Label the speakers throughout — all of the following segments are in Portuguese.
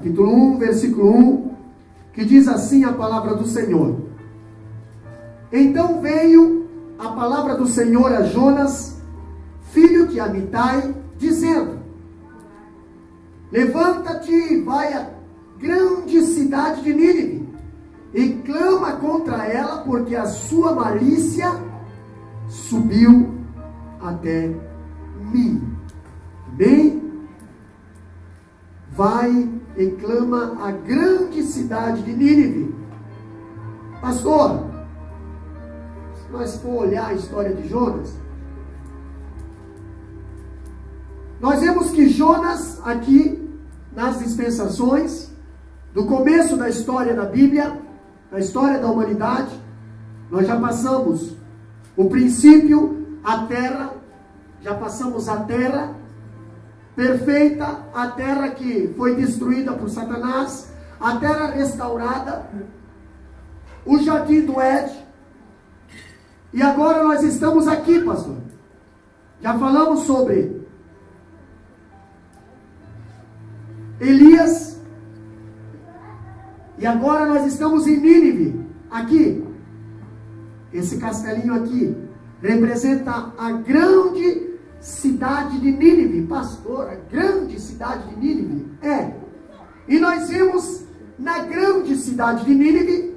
Speaker 1: capítulo 1, versículo 1, que diz assim a palavra do Senhor. Então veio a palavra do Senhor a Jonas, filho de Amitai, dizendo: levanta-te e vai à grande cidade de Nínive, e clama contra ela, porque a sua malícia subiu até mim. Amém? Vai e clama a grande cidade de Nínive. Pastor, se nós for olhar a história de Jonas, nós vemos que Jonas, aqui nas dispensações, do começo da história da Bíblia, da história da humanidade, nós já passamos o princípio, a terra, já passamos a terra perfeita, a terra que foi destruída por Satanás, a terra restaurada, o jardim do Éden, e agora nós estamos aqui, pastor. Já falamos sobre Elias, e agora nós estamos em Nínive, aqui. Esse castelinho aqui representa a grande cidade de Nínive. Pastor, a grande cidade de Nínive? É. E nós vemos na grande cidade de Nínive,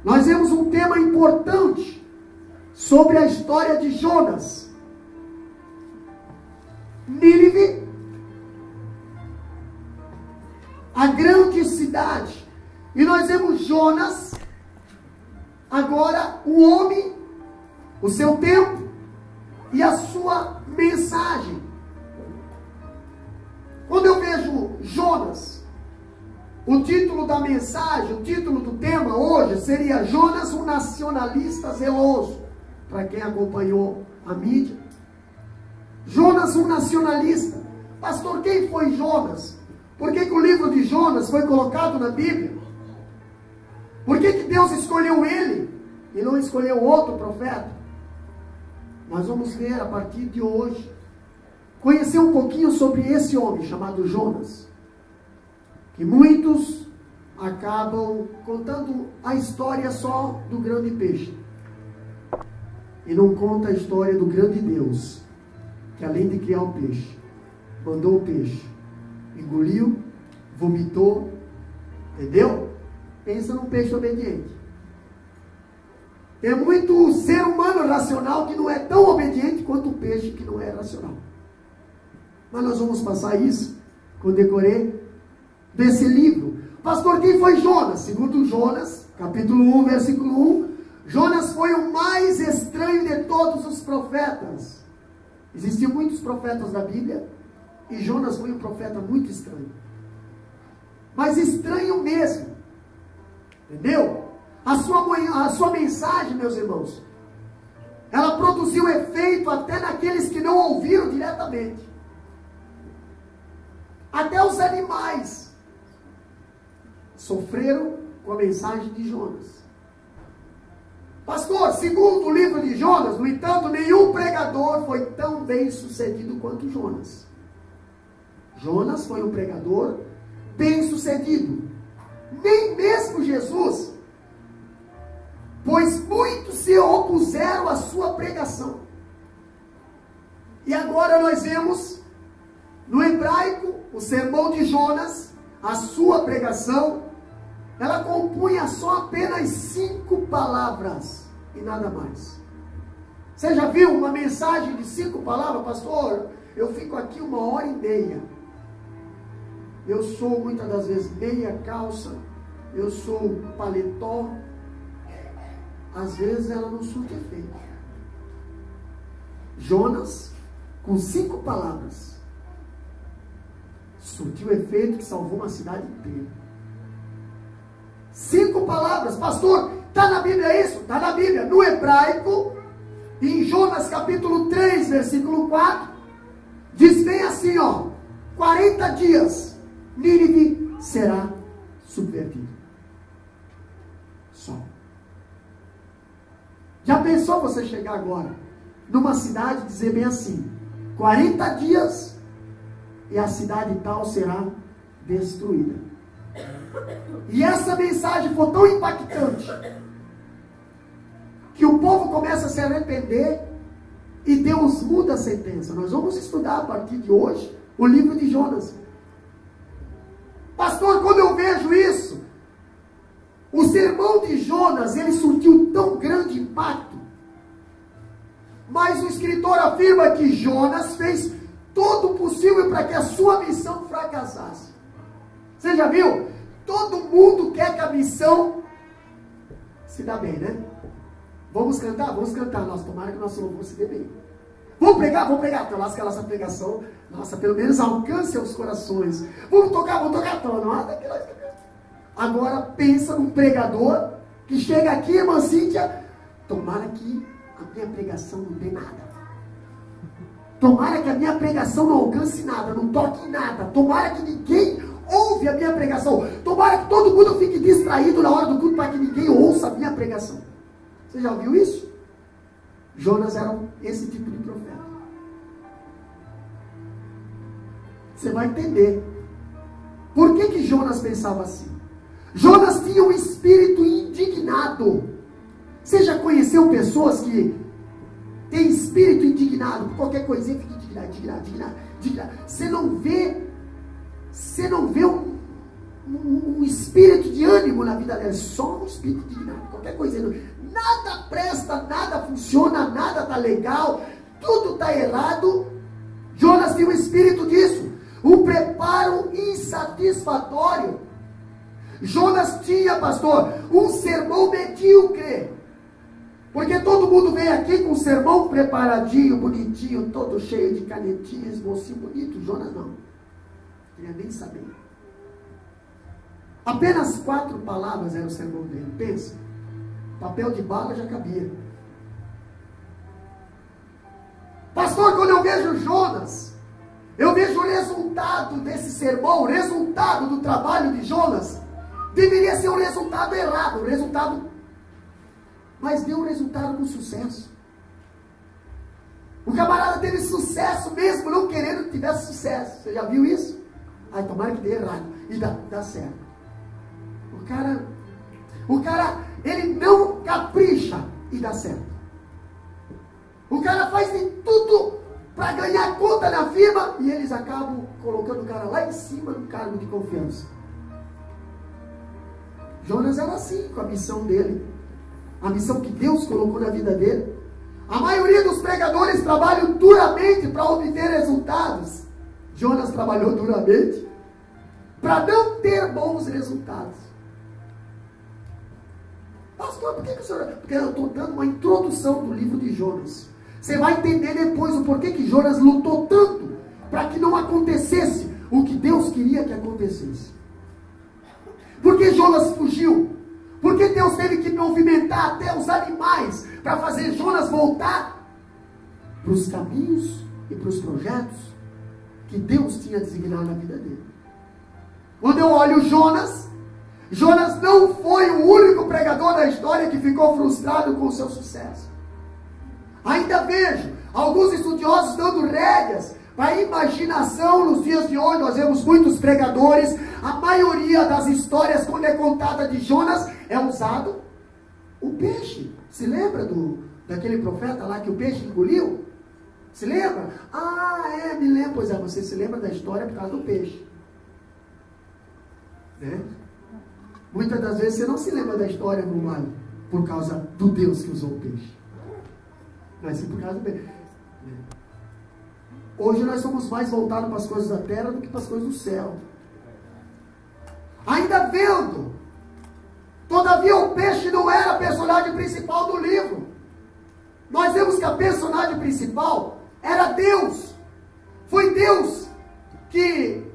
Speaker 1: nós vemos um tema importante sobre a história de Jonas. Nínive, a grande cidade. E nós vemos Jonas, agora o homem, o seu tempo e a sua mensagem. Quando eu vejo Jonas, o título da mensagem, o título do tema hoje seria Jonas, um nacionalista zeloso. Para quem acompanhou a mídia, Jonas, um nacionalista. Pastor, quem foi Jonas? Por que o livro de Jonas foi colocado na Bíblia? Por que Deus escolheu ele e não escolheu outro profeta? Nós vamos ver a partir de hoje, conhecer um pouquinho sobre esse homem chamado Jonas, que muitos acabam contando a história só do grande peixe e não conta a história do grande Deus, que além de criar o peixe, mandou o peixe, engoliu, vomitou, entendeu? Pensa num peixe obediente. Tem muito ser humano racional que não é tão obediente quanto o peixe que não é racional. Mas nós vamos passar isso com o decorrer desse livro. Pastor, quem foi Jonas? Segundo Jonas, capítulo 1, versículo 1, Jonas foi o mais estranho de todos os profetas. Existiam muitos profetas da Bíblia e Jonas foi um profeta muito estranho. Mas estranho mesmo. Entendeu? A sua mensagem, meus irmãos, ela produziu efeito até naqueles que não ouviram diretamente. Até os animais sofreram com a mensagem de Jonas. Pastor, segundo o livro de Jonas, no entanto, nenhum pregador foi tão bem sucedido quanto Jonas. Jonas foi um pregador bem sucedido. Nem mesmo Jesus, pois muitos se opuseram à sua pregação. E agora nós vemos, no hebraico, o sermão de Jonas, a sua pregação, ela compunha só apenas 5 palavras e nada mais. Você já viu uma mensagem de 5 palavras? Pastor, eu fico aqui 1h30. Eu sou muitas das vezes meia calça, eu sou paletó. Às vezes ela não surte efeito. Jonas, com 5 palavras, surtiu efeito que salvou uma cidade inteira. 5 palavras, pastor, está na Bíblia isso? Está na Bíblia. No hebraico, em Jonas capítulo 3, versículo 4, diz bem assim, ó: 40 dias, Nínive será subvertido. Só. Já pensou você chegar agora numa cidade e dizer bem assim: 40 dias e a cidade tal será destruída? E essa mensagem foi tão impactante que o povo começa a se arrepender e Deus muda a sentença. Nós vamos estudar a partir de hoje o livro de Jonas. Pastor, quando eu vejo isso, o sermão de Jonas, ele surtiu tão grande impacto, mas o escritor afirma que Jonas fez todo o possível para que a sua missão fracassasse. Você já viu? Todo mundo quer que a missão se dá bem, né? Vamos cantar? Vamos cantar. Nossa, tomara que o nosso louvor se dê bem. Vamos pregar? Vamos pregar. Então, lasca a nossa pregação. Nossa, pelo menos alcance os corações. Vamos tocar? Então, nossa, agora pensa num pregador que chega aqui, irmã Cíntia. Tomara que a minha pregação não dê nada. Tomara que a minha pregação não alcance nada, não toque em nada. Tomara que ninguém ouve a minha pregação. Tomara que todo mundo fique distraído na hora do culto para que ninguém ouça a minha pregação. Você já ouviu isso? Jonas era esse tipo de profeta. Você vai entender por que Jonas pensava assim. Jonas tinha um espírito indignado. Você já conheceu pessoas que têm espírito indignado? Por qualquer coisinha fica indignado. Você não vê um espírito de ânimo na vida dela, só um espírito indignado. Qualquer coisinha, nada presta, nada funciona, nada está legal, tudo está errado. Jonas tinha um espírito disso, um preparo insatisfatório. Jonas tinha, pastor, um sermão medíocre. Porque todo mundo vem aqui com um sermão preparadinho, bonitinho, todo cheio de canetinhas, mocinho bonito. Jonas não. Queria nem saber. Apenas 4 palavras era o sermão dele. Pensa. Papel de bala já cabia. Pastor, quando eu vejo Jonas, eu vejo o resultado desse sermão, o resultado do trabalho de Jonas. Deveria ser um resultado errado, mas deu um resultado com sucesso. O camarada teve sucesso mesmo não querendo que tivesse sucesso. Você já viu isso? Ai, tomara que dê errado. E dá certo. O cara, ele não capricha e dá certo. O cara faz de tudo para ganhar conta na firma e eles acabam colocando o cara lá em cima no cargo de confiança. Jonas era assim com a missão dele. A missão que Deus colocou na vida dele. A maioria dos pregadores trabalham duramente para obter resultados. Jonas trabalhou duramente para não ter bons resultados. Pastor, por que o senhor... Porque eu estou dando uma introdução do livro de Jonas. Você vai entender depois o porquê que Jonas lutou tanto para que não acontecesse o que Deus queria que acontecesse. Por que Jonas fugiu? Porque Deus teve que movimentar até os animais para fazer Jonas voltar para os caminhos e para os projetos que Deus tinha designado na vida dele. Quando eu olho Jonas não foi o único pregador da história que ficou frustrado com o seu sucesso. Ainda vejo alguns estudiosos dando rédeas para a imaginação nos dias de hoje. Nós vemos muitos pregadores. A maioria das histórias, quando é contada de Jonas, é usado o peixe. Se lembra daquele profeta lá que o peixe engoliu? Se lembra? Me lembro. Pois é, você se lembra da história por causa do peixe. Né? Muitas das vezes você não se lembra da história no mar por causa do Deus que usou o peixe. Mas sim por causa do peixe. Hoje nós somos mais voltados para as coisas da terra do que para as coisas do céu. Ainda vendo, todavia o peixe não era a personagem principal do livro. Nós vemos que a personagem principal era Deus. Foi Deus que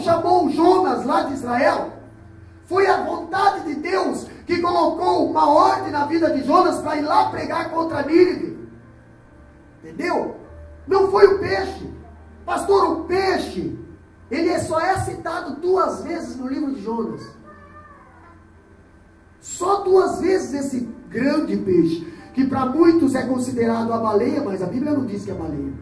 Speaker 1: chamou Jonas lá de Israel. Foi a vontade de Deus que colocou uma ordem na vida de Jonas para ir lá pregar contra Nínive. Entendeu? Não foi o peixe. Pastor, o peixe, ele só é citado 2 vezes no livro de Jonas. Só 2 vezes esse grande peixe, que para muitos é considerado a baleia, mas a Bíblia não diz que é baleia.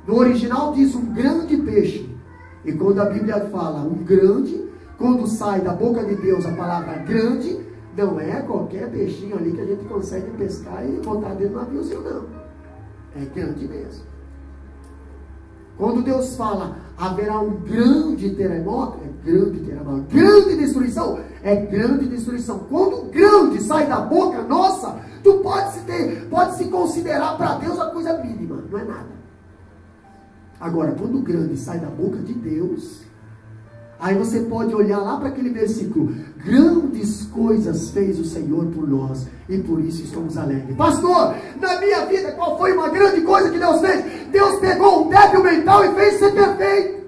Speaker 1: No original diz um grande peixe. E quando a Bíblia fala um grande, quando sai da boca de Deus a palavra grande, não é qualquer peixinho ali que a gente consegue pescar e botar dentro do naviozinho, não. É grande mesmo. Quando Deus fala, haverá um grande terremoto, é grande terremoto. Grande destruição, é grande destruição. Quando grande sai da boca nossa, tu pode se considerar para Deus uma coisa mínima, não é nada. Agora, quando grande sai da boca de Deus, aí você pode olhar lá para aquele versículo: grandes coisas fez o Senhor por nós, e por isso estamos alegres. Pastor, na minha vida, qual foi uma grande coisa que Deus fez? Deus pegou um débil mental e fez ser perfeito.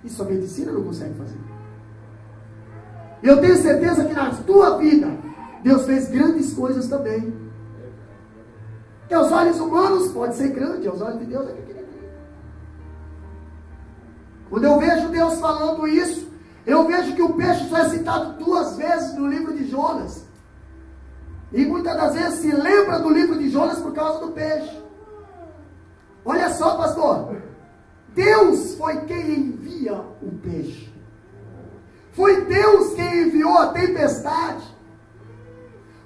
Speaker 1: Isso a medicina não consegue fazer. Eu tenho certeza que na tua vida, Deus fez grandes coisas também. Que aos olhos humanos pode ser grande, aos olhos de Deus é pequenininho. Quando eu vejo Deus falando isso, eu vejo que o peixe só é citado 2 vezes no livro de Jonas. E muitas das vezes se lembra do livro de Jonas por causa do peixe. Olha só, pastor. Deus foi quem envia o peixe. Foi Deus quem enviou a tempestade.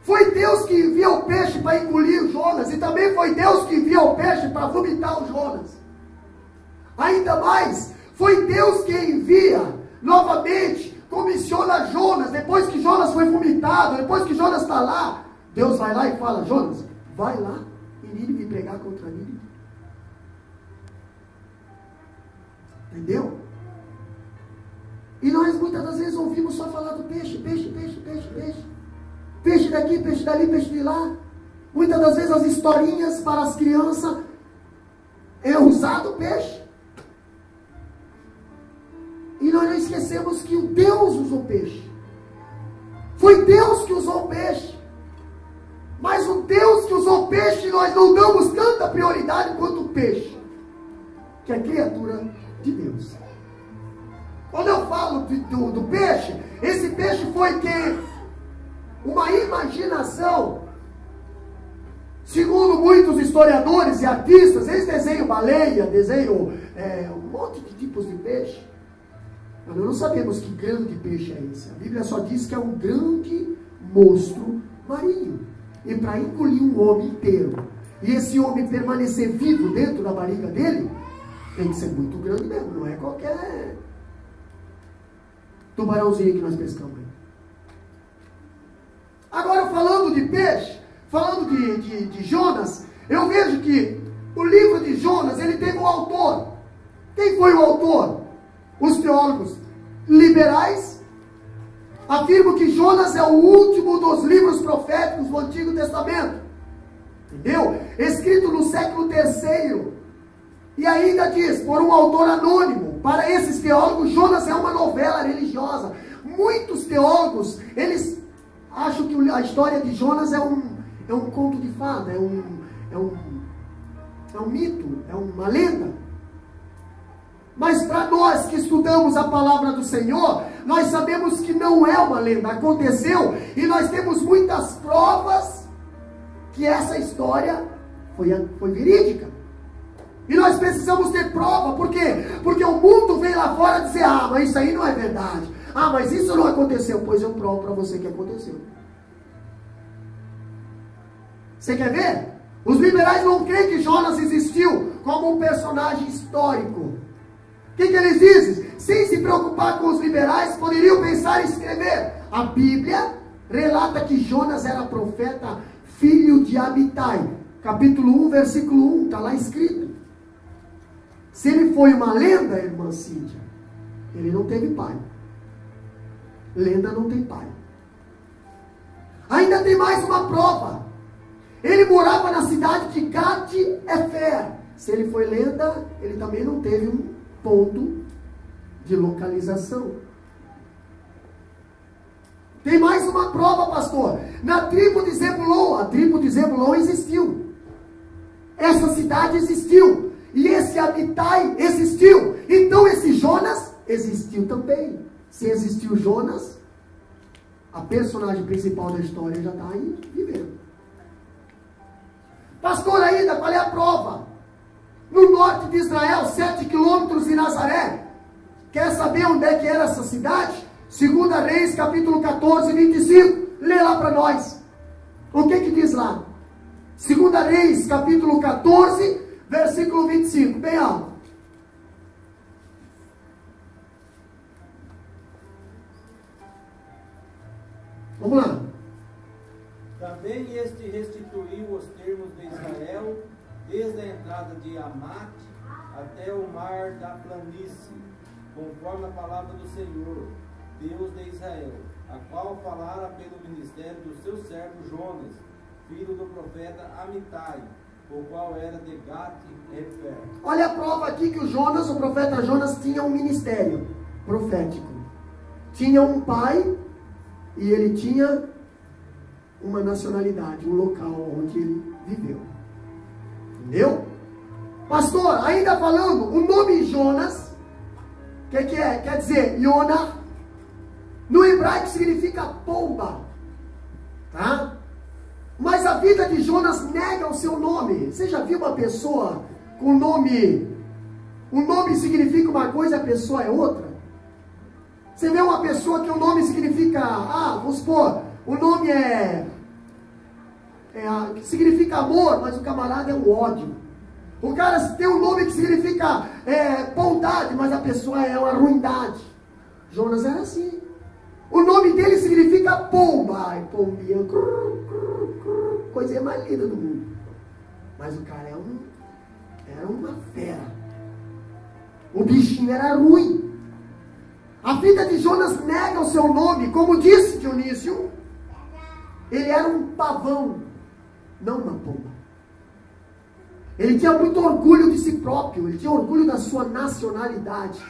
Speaker 1: Foi Deus que envia o peixe para engolir o Jonas. E também foi Deus que envia o peixe para vomitar o Jonas. Ainda mais, foi Deus que envia novamente, comissiona Jonas. Depois que Jonas foi vomitado, depois que Jonas está lá, Deus vai lá e fala: Jonas, vai lá e Nínive pregar contra Nínive. Entendeu? E nós muitas das vezes ouvimos só falar do peixe, peixe, peixe, peixe, peixe. Peixe daqui, peixe dali, peixe de lá. Muitas das vezes as historinhas para as crianças é usado o peixe. E nós não esquecemos que o Deus usou peixe. Foi Deus que usou o peixe. Mas o Deus que usou o peixe, nós não damos tanta prioridade quanto o peixe, que é criatura de Deus. Quando eu falo do peixe, esse peixe foi que uma imaginação, segundo muitos historiadores e artistas, eles desenham baleia, desenham um monte de tipos de peixe. Mas nós não sabemos que grande peixe é esse. A Bíblia só diz que é um grande monstro marinho. E para engolir um homem inteiro, e esse homem permanecer vivo dentro da barriga dele, tem que ser muito grande mesmo, não é qualquer tubarãozinho que nós pescamos. Agora, falando de peixe, falando de Jonas, eu vejo que o livro de Jonas, ele teve um autor. Quem foi o autor? Os teólogos liberais afirmam que Jonas é o último dos livros proféticos do Antigo Testamento. Entendeu? Escrito no século III. E ainda diz, por um autor anônimo. Para esses teólogos, Jonas é uma novela religiosa. Muitos teólogos, eles acham que a história de Jonas é um conto de fada, é um mito, é uma lenda. Mas para nós que estudamos a palavra do Senhor, nós sabemos que não é uma lenda, aconteceu, e nós temos muitas provas que essa história foi verídica. E nós precisamos ter prova, por quê? Porque o mundo vem lá fora dizer: ah, mas isso aí não é verdade. Ah, mas isso não aconteceu. Pois eu provo para você que aconteceu. Você quer ver? Os liberais não creem que Jonas existiu como um personagem histórico. O que eles dizem? Sem se preocupar com os liberais, poderiam pensar em escrever. A Bíblia relata que Jonas era profeta, filho de Amitai. Capítulo 1, versículo 1, está lá escrito. Se ele foi uma lenda, irmã Cíntia, ele não teve pai. Lenda não tem pai. Ainda tem mais uma prova. Ele morava na cidade de Gat-Hefer. Se ele foi lenda, ele também não teve um ponto de localização. Tem mais uma prova, pastor. Na tribo de Zebulon, a tribo de Zebulon existiu. Essa cidade existiu. E esse Amitai existiu. Então esse Jonas existiu também. Se existiu Jonas, a personagem principal da história já está aí vivendo. Pastor, ainda, qual é a prova? No norte de Israel, 7 quilômetros de Nazaré, Quer saber onde é que era essa cidade? 2 Reis, capítulo 14, 25. Lê lá para nós. O que que diz lá? 2 Reis, capítulo 14, versículo 25. Bem alto. Vamos lá.
Speaker 2: Também este restituiu os termos de Israel, desde a entrada de Amate até o mar da planície, conforme a palavra do Senhor, Deus de Israel, a qual falara pelo ministério do seu servo Jonas, filho do profeta Amitai, o qual era de Gat-Hefer.
Speaker 1: Olha a prova aqui que o profeta Jonas, tinha um ministério profético. Tinha um pai e ele tinha uma nacionalidade, um local onde ele viveu. Entendeu? Pastor, ainda falando, o nome Jonas, o que é? Quer dizer, Yonah, no hebraico significa pomba. Tá? Mas a vida de Jonas nega o seu nome. Você já viu uma pessoa com nome? O nome significa uma coisa, a pessoa é outra. Você vê uma pessoa que o nome significa, vamos supor, o nome significa amor, mas o camarada é o ódio. O cara tem um nome que significa bondade, mas a pessoa é uma ruindade. Jonas era assim. O nome dele significa pomba. Ai, pombinha, coisinha mais linda do mundo. Mas o cara era uma fera. O bichinho era ruim. A vida de Jonas nega o seu nome. Como disse Dionísio, ele era um pavão, não uma pomba. Ele tinha muito orgulho de si próprio. Ele tinha orgulho da sua nacionalidade.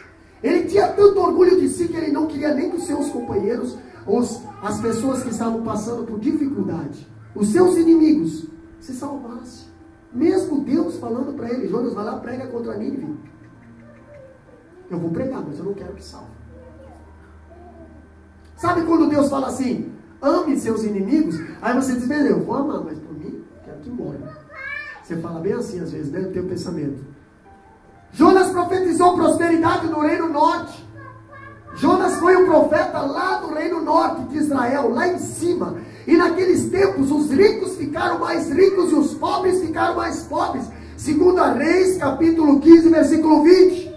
Speaker 1: Ele tinha tanto orgulho de si que ele não queria nem que os seus companheiros, ou as pessoas que estavam passando por dificuldade, os seus inimigos, se salvassem. Mesmo Deus falando para ele, Jonas, vai lá, prega contra Nínive. Eu vou pregar, mas eu não quero que salve. Sabe quando Deus fala assim, ame seus inimigos? Aí você diz, eu vou amar, mas por mim, quero que morra. Você fala bem assim às vezes, né? O teu pensamento. Jonas profetizou prosperidade no reino norte. Jonas foi um profeta lá do reino norte de Israel, lá em cima. E naqueles tempos os ricos ficaram mais ricos e os pobres ficaram mais pobres. 2 Reis, capítulo 15, versículo 20.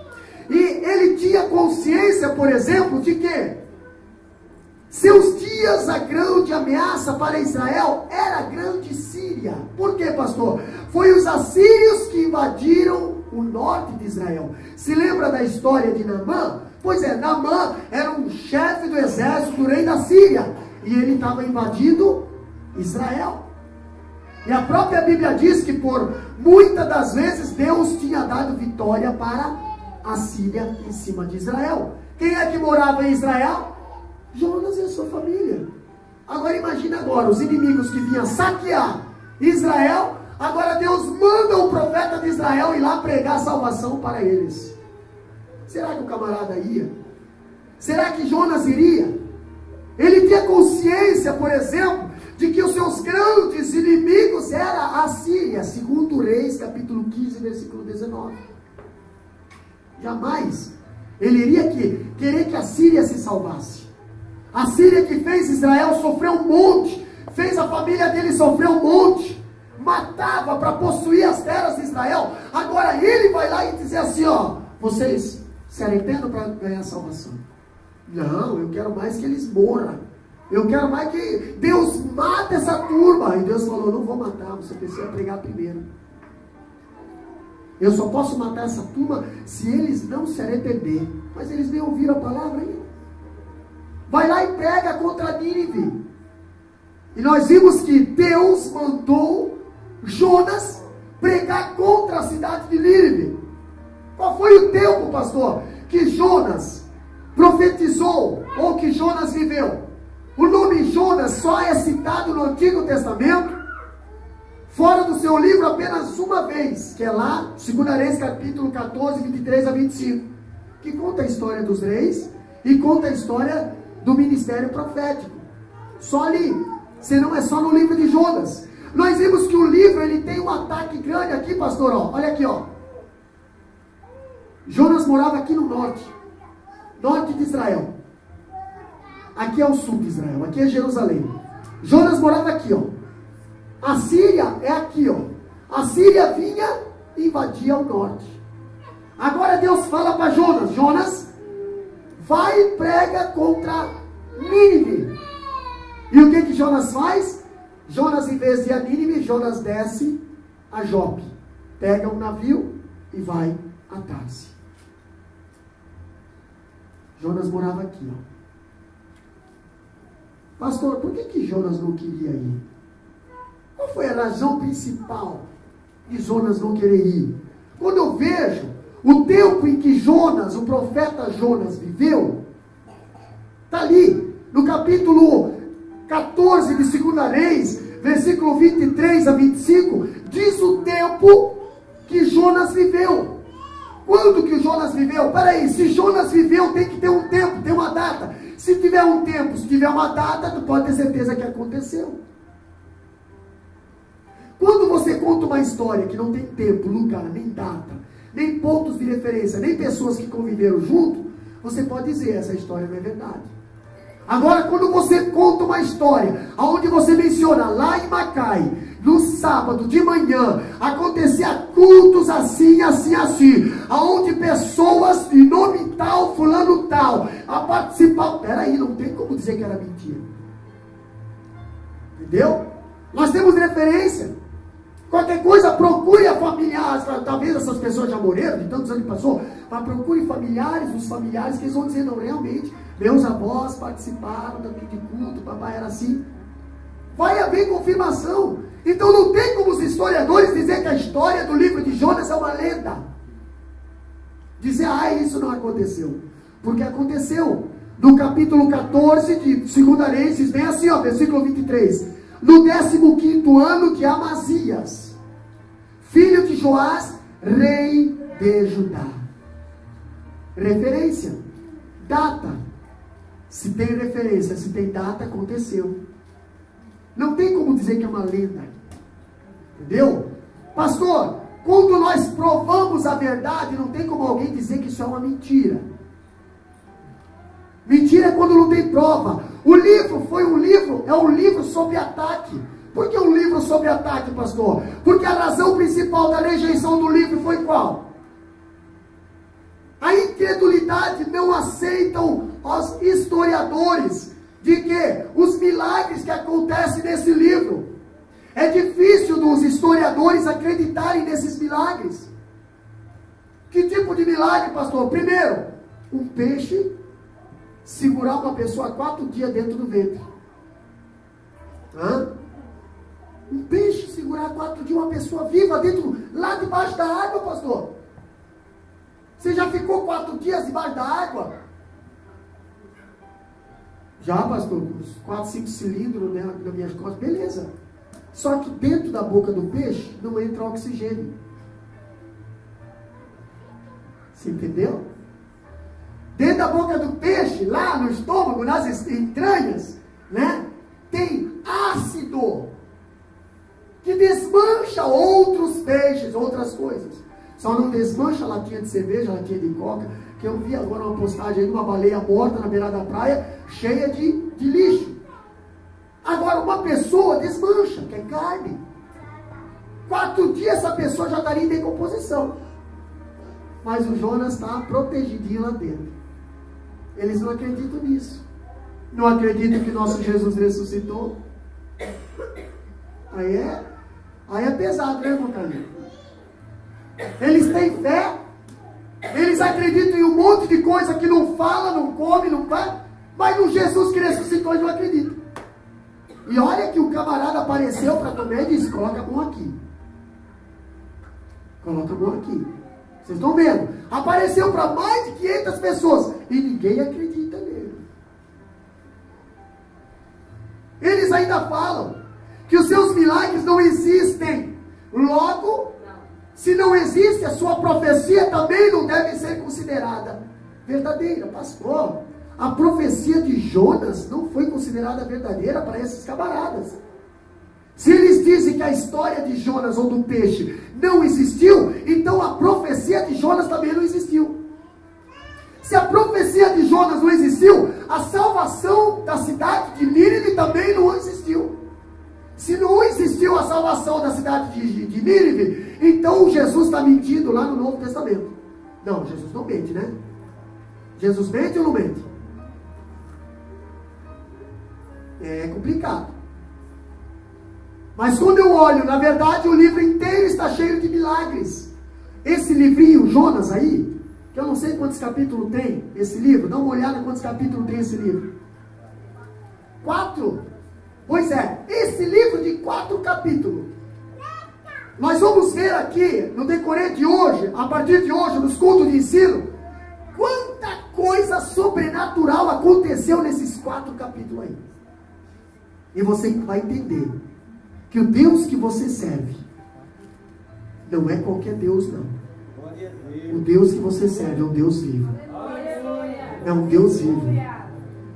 Speaker 1: E ele tinha consciência, por exemplo, de que seus dias, a grande ameaça para Israel era a grande Síria. Por quê, pastor? Foi os assírios que invadiram o norte de Israel. Se lembra da história de Naamã? Pois é, Naamã era um chefe do exército do rei da Síria. E ele estava invadindo Israel. E a própria Bíblia diz que por muitas das vezes Deus tinha dado vitória para a Síria em cima de Israel. Quem é que morava em Israel? Jonas e a sua família. Agora imagina agora, os inimigos que vinham saquear Israel, agora Deus manda o profeta de Israel ir lá pregar salvação para eles. Será que o camarada ia? Será que Jonas iria? Ele tinha consciência, por exemplo, de que os seus grandes inimigos era a Síria. 2 Reis, capítulo 15, versículo 19. Jamais ele iria querer que a Síria se salvasse. A Síria que fez Israel sofrer um monte, fez a família dele sofrer um monte, matava para possuir as terras de Israel. Agora ele vai lá e dizer assim, vocês se arrependam para ganhar salvação? Não, eu quero mais que eles morram. Eu quero mais que Deus mate essa turma. E Deus falou, não vou matar, você precisa pregar primeiro. Eu só posso matar essa turma se eles não se arrepender. Mas eles nem ouviram a palavra ainda. Vai lá e prega contra Nínive. E nós vimos que Deus mandou Jonas pregar contra a cidade de Nínive. Qual foi o tempo, pastor, que Jonas profetizou ou que Jonas viveu? O nome Jonas só é citado no Antigo Testamento, fora do seu livro, apenas uma vez, que é lá, 2 Reis, capítulo 14, 23 a 25, que conta a história dos reis e conta a história do ministério profético. Só ali, senão é só no livro de Jonas. Nós vimos que o livro ele tem um ataque grande aqui, pastor, olha aqui, Jonas morava aqui no norte. norte de Israel. Aqui é o sul de Israel, aqui é Jerusalém. Jonas morava aqui, ó. A Síria é aqui, ó. A Síria vinha e invadia o norte. Agora Deus fala para Jonas: Jonas, vai e prega contra Nínive. E o que Jonas faz? Jonas, em vez de ir a Nínive, Jonas desce a Jope. Pega um navio e vai a Tarse. Jonas morava aqui, ó. Pastor, por que Jonas não queria ir? Qual foi a razão principal de Jonas não querer ir? Quando eu vejo o tempo em que Jonas, o profeta Jonas, viveu, está ali, no capítulo 14 de 2 Reis, versículo 23 a 25, diz o tempo que Jonas viveu. Quando que Jonas viveu? Peraí, se Jonas viveu, tem que ter um tempo, tem uma data. Se tiver um tempo, se tiver uma data, tu pode ter certeza que aconteceu. Quando você conta uma história que não tem tempo, lugar, nem data, nem pontos de referência, nem pessoas que conviveram junto, você pode dizer: essa história não é verdade. Agora, quando você conta uma história, onde você menciona lá em Macai, no sábado de manhã, acontecia cultos assim, assim, assim, aonde pessoas de nome tal, fulano tal, a participar. Peraí, não tem como dizer que era mentira. Entendeu? Nós temos referência. Qualquer coisa, procure a familiares. Talvez essas pessoas já morreram, de tantos anos que passou, mas procure familiares, os familiares, que eles vão dizer: não, realmente, meus avós participaram também de culto, papai era assim. Vai haver confirmação. Então não tem como os historiadores dizer que a história do livro de Jonas é uma lenda. Dizer: isso não aconteceu. Porque aconteceu. No capítulo 14 de 2 Reis, diz bem assim, ó, versículo 23. No 15º ano de Amazias, filho de Joás, rei de Judá. Referência, data. Se tem referência, se tem data, aconteceu. Não tem como dizer que é uma lenda. Entendeu? Pastor, quando nós provamos a verdade, não tem como alguém dizer que isso é uma mentira. Mentira é quando não tem prova. O livro é um livro sobre ataque. Por que um livro sobre ataque, pastor? Porque a razão principal da rejeição do livro foi qual? A incredulidade. Não aceitam os historiadores de que os milagres que acontecem nesse livro. É difícil dos historiadores acreditarem nesses milagres. Que tipo de milagre, pastor? Primeiro, um peixe segurar uma pessoa 4 dias dentro do ventre. Um peixe segurar 4 dias uma pessoa viva dentro, lá debaixo da água, pastor. Você já ficou 4 dias debaixo da água? Já, pastor, uns 4, 5 cilindros, né, nas minhas costas, beleza. Só que dentro da boca do peixe não entra oxigênio. Você entendeu? Dentro da boca do peixe, lá no estômago, nas entranhas, né, tem ácido que desmancha outros peixes, outras coisas. Só não desmancha latinha de cerveja, latinha de coca, que eu vi agora uma postagem de uma baleia morta na beirada da praia, cheia de lixo. Agora, uma pessoa desmancha, que é carne. 4 dias essa pessoa já estaria em decomposição. Mas o Jonas está protegidinho lá dentro. Eles não acreditam nisso. Não acreditam que nosso Jesus ressuscitou. Aí é pesado, né, irmão Carlinhos? Eles têm fé. Eles acreditam em um monte de coisa que não fala, não come, não faz. Mas no Jesus que ressuscitou, eles não acreditam. E olha que o camarada apareceu para Tomé e disse: coloca a mão aqui. Coloca a mão aqui. Vocês estão vendo? Apareceu para mais de 500 pessoas. E ninguém acredita nele. Eles ainda falam que os seus milagres não existem. Logo, se não existe, a sua profecia também não deve ser considerada verdadeira. Pastor, a profecia de Jonas não foi considerada verdadeira para esses camaradas. Se eles dizem que a história de Jonas ou do peixe não existiu, então a profecia de Jonas também não existiu. Se a profecia de Jonas não existiu, a salvação da cidade de Nínive também não existiu. Se não existiu a salvação da cidade de Nínive, então Jesus está mentindo lá no Novo Testamento. Não, Jesus não mente, né? Jesus mente ou não mente? É complicado. Mas quando eu olho, na verdade, o livro inteiro está cheio de milagres. Esse livrinho, Jonas aí, que eu não sei quantos capítulos tem esse livro, dá uma olhada quantos capítulos tem esse livro. 4? Pois é, esse livro de 4 capítulos. Nós vamos ver aqui, no decorrer de hoje, a partir de hoje, nos cultos de ensino, quanta coisa sobrenatural aconteceu nesses 4 capítulos aí. E você vai entender que o Deus que você serve não é qualquer Deus, não. O Deus que você serve é um Deus vivo. É um Deus vivo.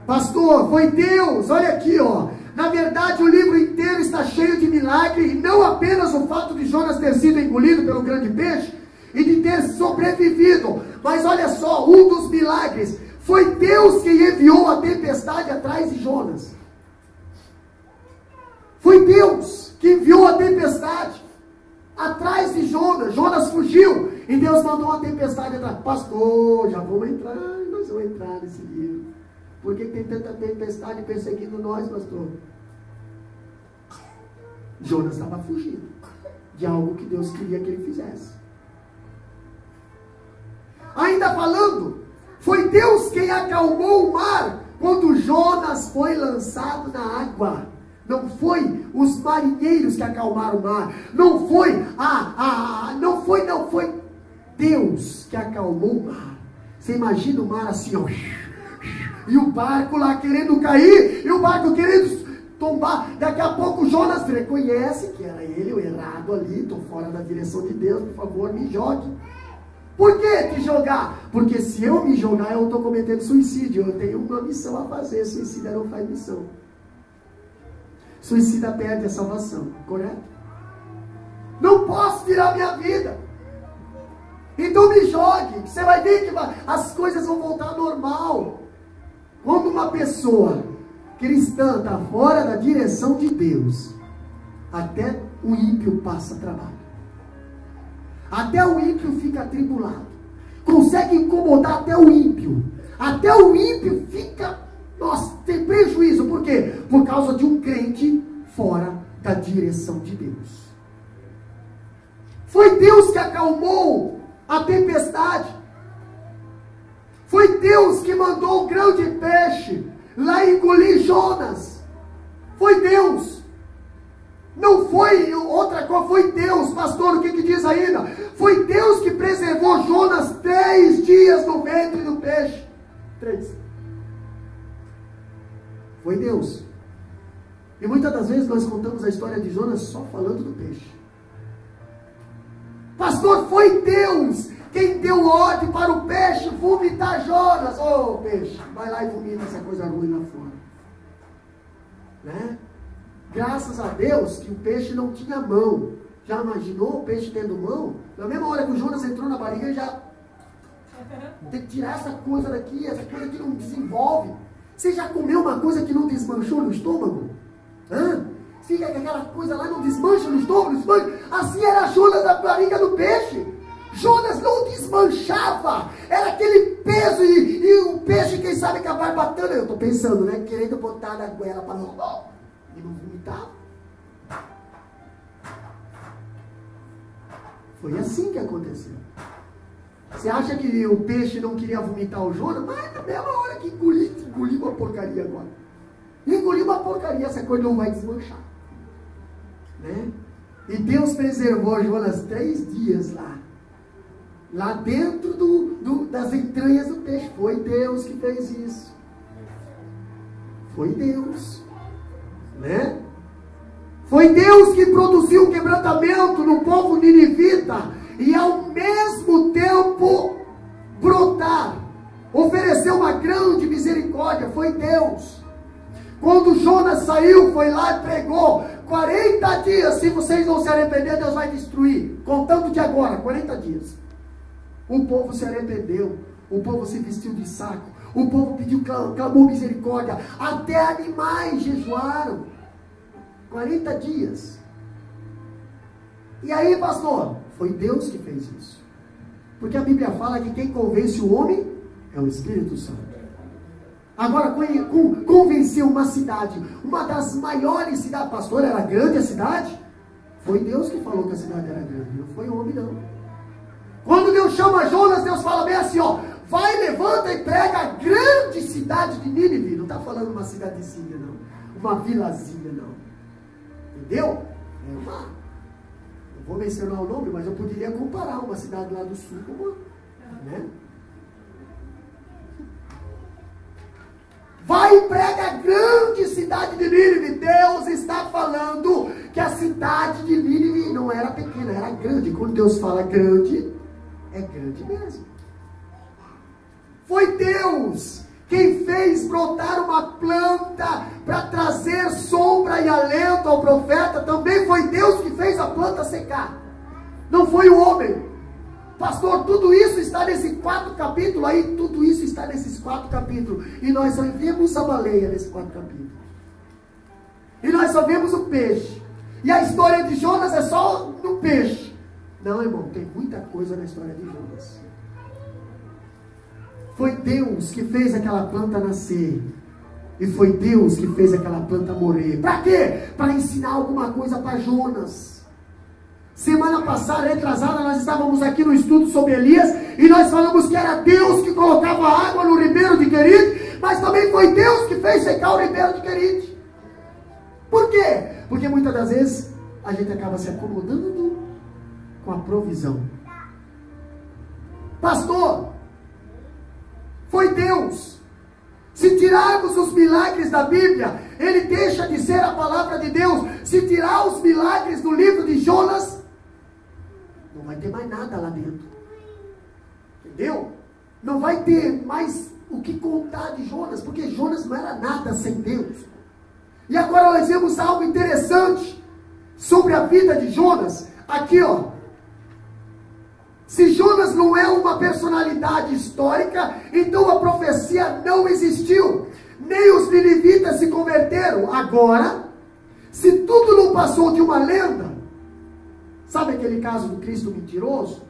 Speaker 1: Pastor, foi Deus. Olha aqui, ó. Na verdade, o livro inteiro está cheio de milagre. E não apenas o fato de Jonas ter sido engolido pelo grande peixe e de ter sobrevivido. Mas olha só, um dos milagres foi Deus quem enviou a tempestade atrás de Jonas. Foi Deus que enviou a tempestade atrás de Jonas. Jonas fugiu e Deus mandou uma tempestade atrás. Pastor, já vamos entrar, nós vamos entrar nesse livro. Por que tem tanta tempestade perseguindo nós, pastor? Jonas estava fugindo de algo que Deus queria que ele fizesse. Ainda falando, foi Deus quem acalmou o mar quando Jonas foi lançado na água. Não foi os marinheiros que acalmaram o mar. Não foi Deus que acalmou o mar. Você imagina o mar assim, ó, e o barco lá querendo cair, e o barco querendo tombar. Daqui a pouco Jonas reconhece que era ele o errado ali. Estou fora da direção de Deus, por favor, me jogue. Por que te jogar? Porque se eu me jogar, eu estou cometendo suicídio. Eu tenho uma missão a fazer. Suicida não faz missão. Suicida perde a salvação, correto? Não posso tirar minha vida. Então me jogue. Você vai ver que as coisas vão voltar ao normal. Quando uma pessoa cristã está fora da direção de Deus, até o ímpio passa trabalho. Até o ímpio fica atribulado. Consegue incomodar até o ímpio. Até o ímpio fica... Nossa, tem prejuízo. Por quê? Por causa de um crente fora da direção de Deus. Foi Deus que acalmou a tempestade. Foi Deus que mandou o grão de peixe lá engolir Jonas. Foi Deus. Não foi outra coisa, foi Deus. Pastor, o que diz ainda? Foi Deus que preservou Jonas 3 dias no ventre do peixe. 3. Foi Deus. E muitas das vezes nós contamos a história de Jonas só falando do peixe. Pastor, foi Deus quem deu ordem para o peixe vomitar Jonas. Ô peixe, vai lá e vomita essa coisa ruim lá fora. Né? Graças a Deus que o peixe não tinha mão. Já imaginou o peixe tendo mão? Na mesma hora que o Jonas entrou na barriga, ele já tem que tirar essa coisa daqui, essa coisa que não desenvolve. Você já comeu uma coisa que não desmanchou no estômago? Hã? Fica com aquela coisa lá, não desmancha no estômago, desmancha. Assim era Jonas na barriga do peixe. Jonas não desmanchava. Era aquele peso e o peixe, quem sabe, acabar batendo. Eu estou pensando, né? Querendo botar na goela para não vomitar. Foi assim que aconteceu. Você acha que o peixe não queria vomitar o Jonas? Mas na mesma hora que engoliu uma porcaria agora. Engoliu uma porcaria, essa coisa não vai desmanchar. Né? E Deus preservou Jonas 3 dias lá. Lá dentro das entranhas do peixe. Foi Deus que fez isso. Foi Deus. Né? Foi Deus que produziu um quebrantamento no povo ninivita. E ao mesmo tempo brotar, oferecer uma grande misericórdia. Foi Deus. Quando Jonas saiu, foi lá e pregou 40 dias, se vocês não se arrepender, Deus vai destruir, contando de agora, 40 dias. O povo se arrependeu, o povo se vestiu de saco, o povo pediu, clamou misericórdia, até animais jejuaram, 40 dias. E aí, pastor, foi Deus que fez isso. Porque a Bíblia fala que quem convence o homem é o Espírito Santo. Agora, convenceu uma cidade, uma das maiores cidades, pastor, era grande a cidade? Foi Deus que falou que a cidade era grande, não foi o homem não. Quando Deus chama Jonas, Deus fala bem assim, ó, vai, levanta e prega a grande cidade de Nínive. Não está falando uma cidadezinha não, uma vilazinha não. Entendeu? É uma, não vou mencionar o nome, mas eu poderia comparar uma cidade lá do sul com uma, né? Vai e prega a grande cidade de Nínive. Deus está falando que a cidade de Nínive não era pequena, era grande. Quando Deus fala grande, é grande mesmo. Foi Deus quem fez brotar uma planta para trazer sombra e alento ao profeta. Também foi Deus que fez a planta secar. Não foi o homem. Pastor, tudo isso está nesses 4 capítulos aí, tudo isso está nesses 4 capítulos. E nós só vemos a baleia nesses 4 capítulos. E nós só vemos o peixe. E a história de Jonas é só no peixe. Não, irmão, tem muita coisa na história de Jonas. Foi Deus que fez aquela planta nascer. E foi Deus que fez aquela planta morrer. Para quê? Para ensinar alguma coisa para Jonas. Semana passada, retrasada, nós estávamos aqui no estudo sobre Elias, e nós falamos que era Deus que colocava água no ribeiro de Querite, mas também foi Deus que fez secar o ribeiro de Querite. Por quê? Porque muitas das vezes a gente acaba se acomodando com a provisão. Pastor, foi Deus. Se tirarmos os milagres da Bíblia, ele deixa de ser a palavra de Deus. Se tirar os milagres do livro de Jonas, não vai ter mais nada lá dentro. Entendeu? Não vai ter mais o que contar de Jonas, porque Jonas não era nada sem Deus. E agora nós vemos algo interessante sobre a vida de Jonas. Aqui, ó. Se Jonas não é uma personalidade histórica, então a profecia não existiu. Nem os ninivitas se converteram. Agora, se tudo não passou de uma lenda, sabe aquele caso do Cristo mentiroso?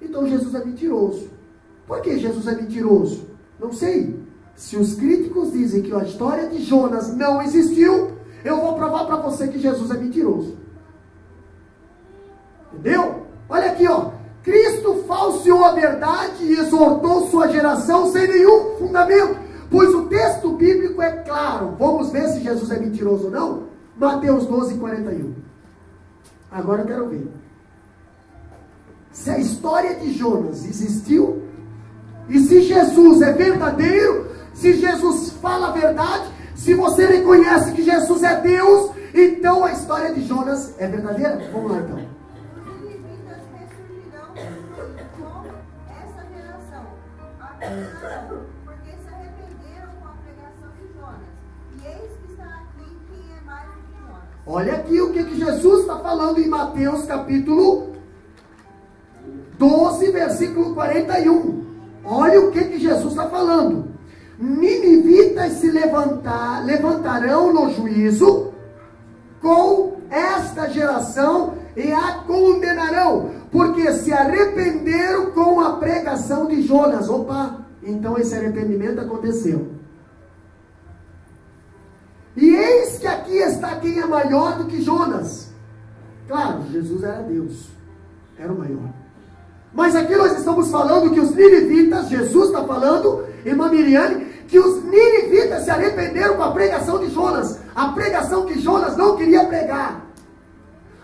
Speaker 1: Então Jesus é mentiroso. Por que Jesus é mentiroso? Não sei. Se os críticos dizem que a história de Jonas não existiu, eu vou provar para você que Jesus é mentiroso. Entendeu? Olha aqui, ó. Cristo falseou a verdade e exortou sua geração sem nenhum fundamento. Pois o texto bíblico é claro. Vamos ver se Jesus é mentiroso ou não? Mateus 12, 41. Agora eu quero ver. Se a história de Jonas existiu, e se Jesus é verdadeiro, se Jesus fala a verdade, se você reconhece que Jesus é Deus, então a história de Jonas é verdadeira? Vamos lá então.
Speaker 3: Os ninivitas ressurgirão com essa geração, porque se arrependeram com a pregação de Jonas. E eis que está aqui quem é mais do que Jonas.
Speaker 1: Olha aqui o que Jesus está falando em Mateus capítulo 12, versículo 41. Olha o que Jesus está falando. Ninivitas se levantarão no juízo com esta geração e a condenarão, porque se arrependeram com a pregação de Jonas. Opa, então esse arrependimento aconteceu. E eis que aqui está quem é maior do que Jonas. Claro, Jesus era Deus, era o maior. Mas aqui nós estamos falando que os ninivitas, Jesus está falando, irmã Miriane, que os ninivitas se arrependeram com a pregação de Jonas. A pregação que Jonas não queria pregar.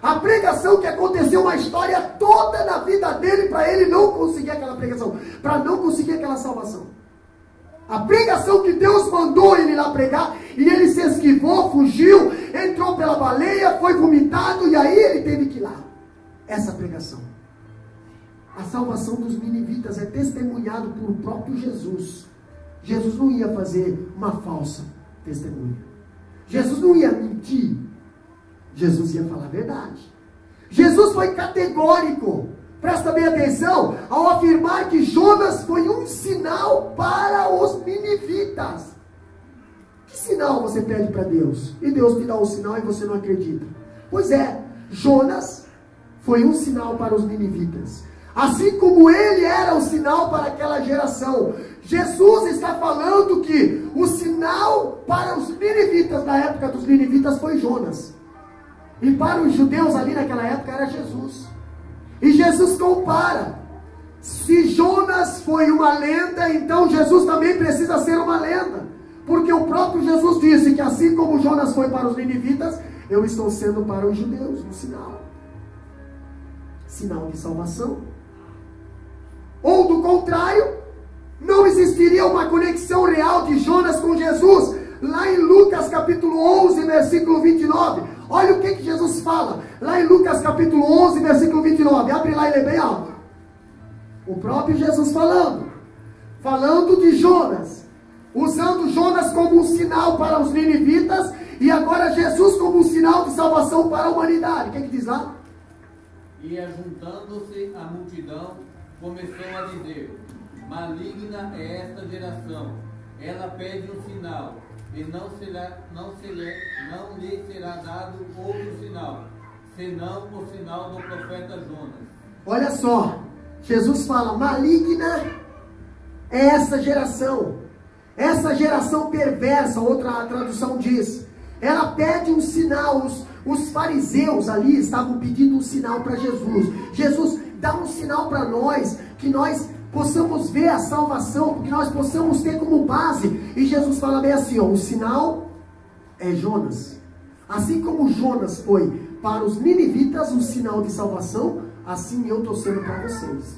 Speaker 1: A pregação que aconteceu uma história toda na vida dele para ele não conseguir aquela pregação, para não conseguir aquela salvação. A pregação que Deus mandou ele lá pregar, e ele se esquivou, fugiu, entrou pela baleia, foi vomitado, e aí ele teve que ir lá. Essa pregação. A salvação dos ninivitas é testemunhado por próprio Jesus. Jesus não ia fazer uma falsa testemunha. Jesus não ia mentir. Jesus ia falar a verdade. Jesus foi categórico. Presta bem atenção ao afirmar que Jonas foi um sinal para os ninivitas. Que sinal você pede para Deus? E Deus te dá um sinal e você não acredita. Pois é, Jonas foi um sinal para os ninivitas. Assim como ele era um sinal para aquela geração. Jesus está falando que o sinal para os ninivitas, na época dos ninivitas, foi Jonas. E para os judeus ali naquela época era Jesus. E Jesus compara. Se Jonas foi uma lenda, então Jesus também precisa ser uma lenda. Porque o próprio Jesus disse que assim como Jonas foi para os ninivitas, eu estou sendo para os judeus um sinal. Sinal de salvação. Ou do contrário, não existiria uma conexão real de Jonas com Jesus. Lá em Lucas capítulo 11, versículo 29. Olha o que Jesus fala. Lá em Lucas capítulo 11, versículo 29. Abre lá e lê bem alto. O próprio Jesus falando de Jonas, usando Jonas como um sinal para os ninivitas, e agora Jesus como um sinal de salvação para a humanidade. O que diz lá?
Speaker 2: E ajuntando-se a multidão, começou a dizer: maligna é esta geração, ela pede um sinal, e não lhe será dado outro sinal, senão o sinal do profeta Jonas.
Speaker 1: Olha só, Jesus fala: maligna é essa geração perversa. Outra tradução diz, ela pede um sinal. Os fariseus ali estavam pedindo um sinal para Jesus. Jesus, dá um sinal para nós, que nós possamos ver a salvação, que nós possamos ter como base. E Jesus fala bem assim, ó, o sinal é Jonas. Assim como Jonas foi para os ninivitas um sinal de salvação, assim eu estou sendo para vocês.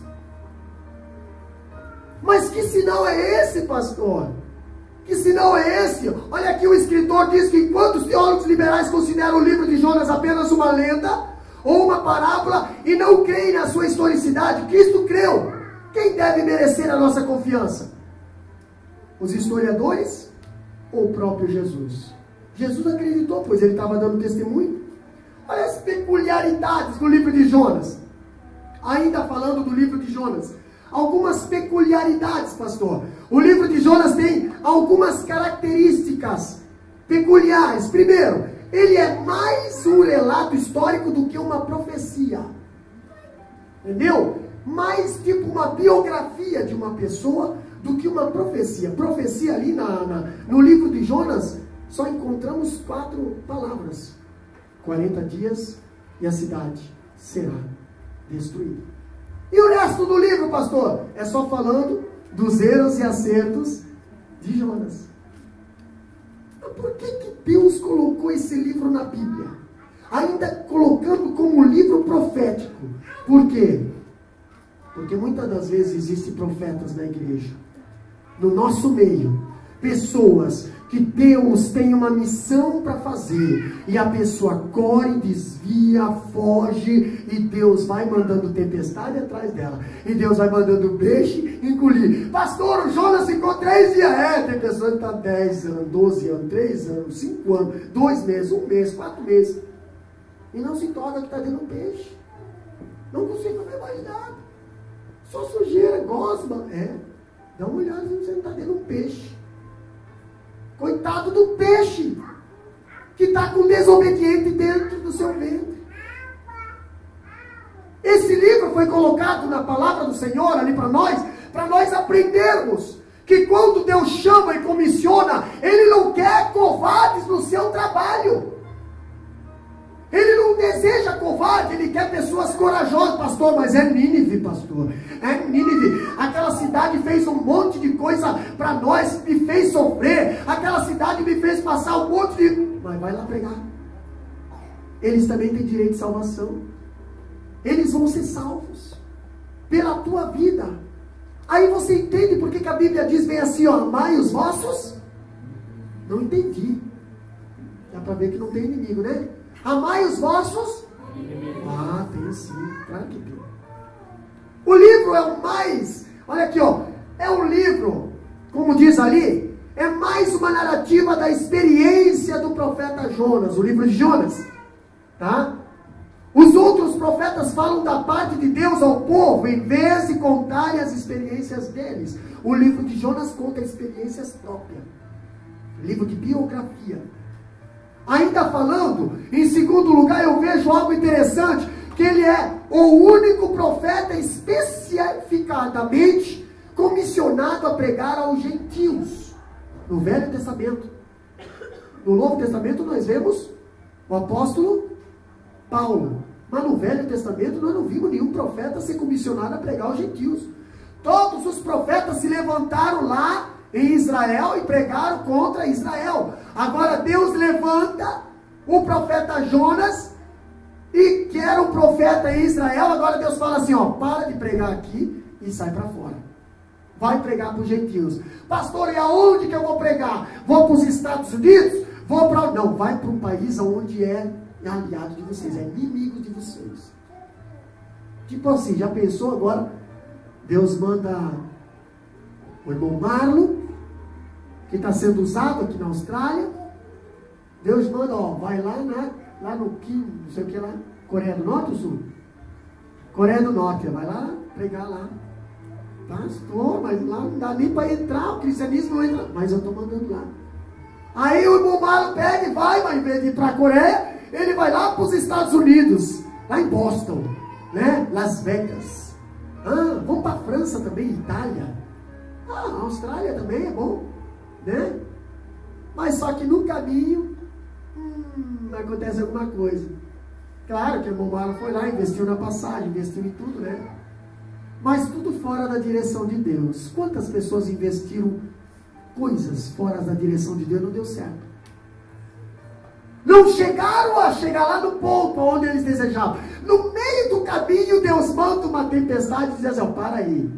Speaker 1: Mas que sinal é esse, pastor? Que sinal é esse? Olha aqui, o escritor diz que enquanto os teólogos liberais consideram o livro de Jonas apenas uma lenda ou uma parábola e não creem na sua historicidade, Cristo creu. Quem deve merecer a nossa confiança? Os historiadores ou o próprio Jesus? Jesus acreditou, pois ele estava dando testemunho. Olha as peculiaridades do livro de Jonas. Ainda falando do livro de Jonas, algumas peculiaridades, pastor. O livro de Jonas tem algumas características peculiares. Primeiro, ele é mais um relato histórico do que uma profecia. Entendeu? Mais tipo uma biografia de uma pessoa do que uma profecia. Profecia ali no livro de Jonas, só encontramos 4 palavras. 40 dias e a cidade será destruída. E o resto do livro, pastor? É só falando dos erros e acertos de Jonas. Mas por que Deus colocou esse livro na Bíblia? Ainda colocando como livro profético. Por quê? Porque muitas das vezes existem profetas na igreja, no nosso meio, pessoas que Deus tem uma missão para fazer, e a pessoa corre, desvia, foge, e Deus vai mandando tempestade atrás dela, e Deus vai mandando peixe engolir. Pastor, o Jonas ficou 3 dias. Tem pessoa que está 10 anos, 12 anos, 3 anos, 5 anos, 2 meses, 1 mês, 4 meses, e não se toca que está dando peixe. Não consigo ver mais nada. Só sujeira, gosma. Dá uma olhada se você não está dando peixe. Coitado do peixe, que está com desobediente dentro do seu ventre. Esse livro foi colocado na palavra do Senhor ali para nós aprendermos que quando Deus chama e comissiona, Ele não quer covardes no seu trabalho. Ele não deseja covarde, Ele quer pessoas corajosas. Pastor, mas é Nínive, pastor. É Nínive. Aquela cidade fez um monte de coisa para nós, me fez sofrer. Aquela cidade me fez passar um monte de... Mas vai lá pregar. Eles também têm direito de salvação. Eles vão ser salvos pela tua vida. Aí você entende por que a Bíblia diz bem assim, ó, amai os vossos? Não entendi. Dá para ver que não tem inimigo, né? Amai os vossos? Ah, tem sim, claro que tem. O livro é o mais, olha aqui, ó, é um livro, como diz ali, é mais uma narrativa da experiência do profeta Jonas, o livro de Jonas, tá? Os outros profetas falam da parte de Deus ao povo, em vez de contarem as experiências deles. O livro de Jonas conta experiências próprias. Livro de biografia. Ainda falando, em segundo lugar, eu vejo algo interessante, que ele é o único profeta especificadamente comissionado a pregar aos gentios. No Velho Testamento. No Novo Testamento nós vemos o apóstolo Paulo. Mas no Velho Testamento nós não vimos nenhum profeta ser comissionado a pregar aos gentios. Todos os profetas se levantaram lá em Israel e pregaram contra Israel. Agora Deus levanta o profeta Jonas, e que era um profeta em Israel. Agora Deus fala assim, ó, para de pregar aqui e sai para fora. Vai pregar para os gentios. Pastor, e aonde que eu vou pregar? Vou para os Estados Unidos? Vou para... Não, vai para um país onde é aliado de vocês, é inimigo de vocês. Tipo assim, já pensou agora? Deus manda o irmão Marlon, que está sendo usado aqui na Austrália. Deus manda, ó, vai lá no Kim, não sei o que lá, Coreia do Norte ou Sul? Coreia do Norte, vai lá pregar lá. Pastor, mas lá não dá nem para entrar, o cristianismo não entra. Mas eu estou mandando lá. Aí o irmão Marlon pega e vai, mas em vez de ir para a Coreia, ele vai lá para os Estados Unidos, lá em Boston, né? Las Vegas. Vamos para a França também, Itália. A Austrália também é bom, né? Mas só que no caminho acontece alguma coisa. Claro que o irmão Marlon foi lá, investiu na passagem, investiu em tudo, né? Mas tudo fora da direção de Deus. Quantas pessoas investiram coisas fora da direção de Deus, não deu certo? Não chegaram a chegar lá no ponto onde eles desejavam. No meio do caminho, Deus manda uma tempestade e diz assim, ó, para aí,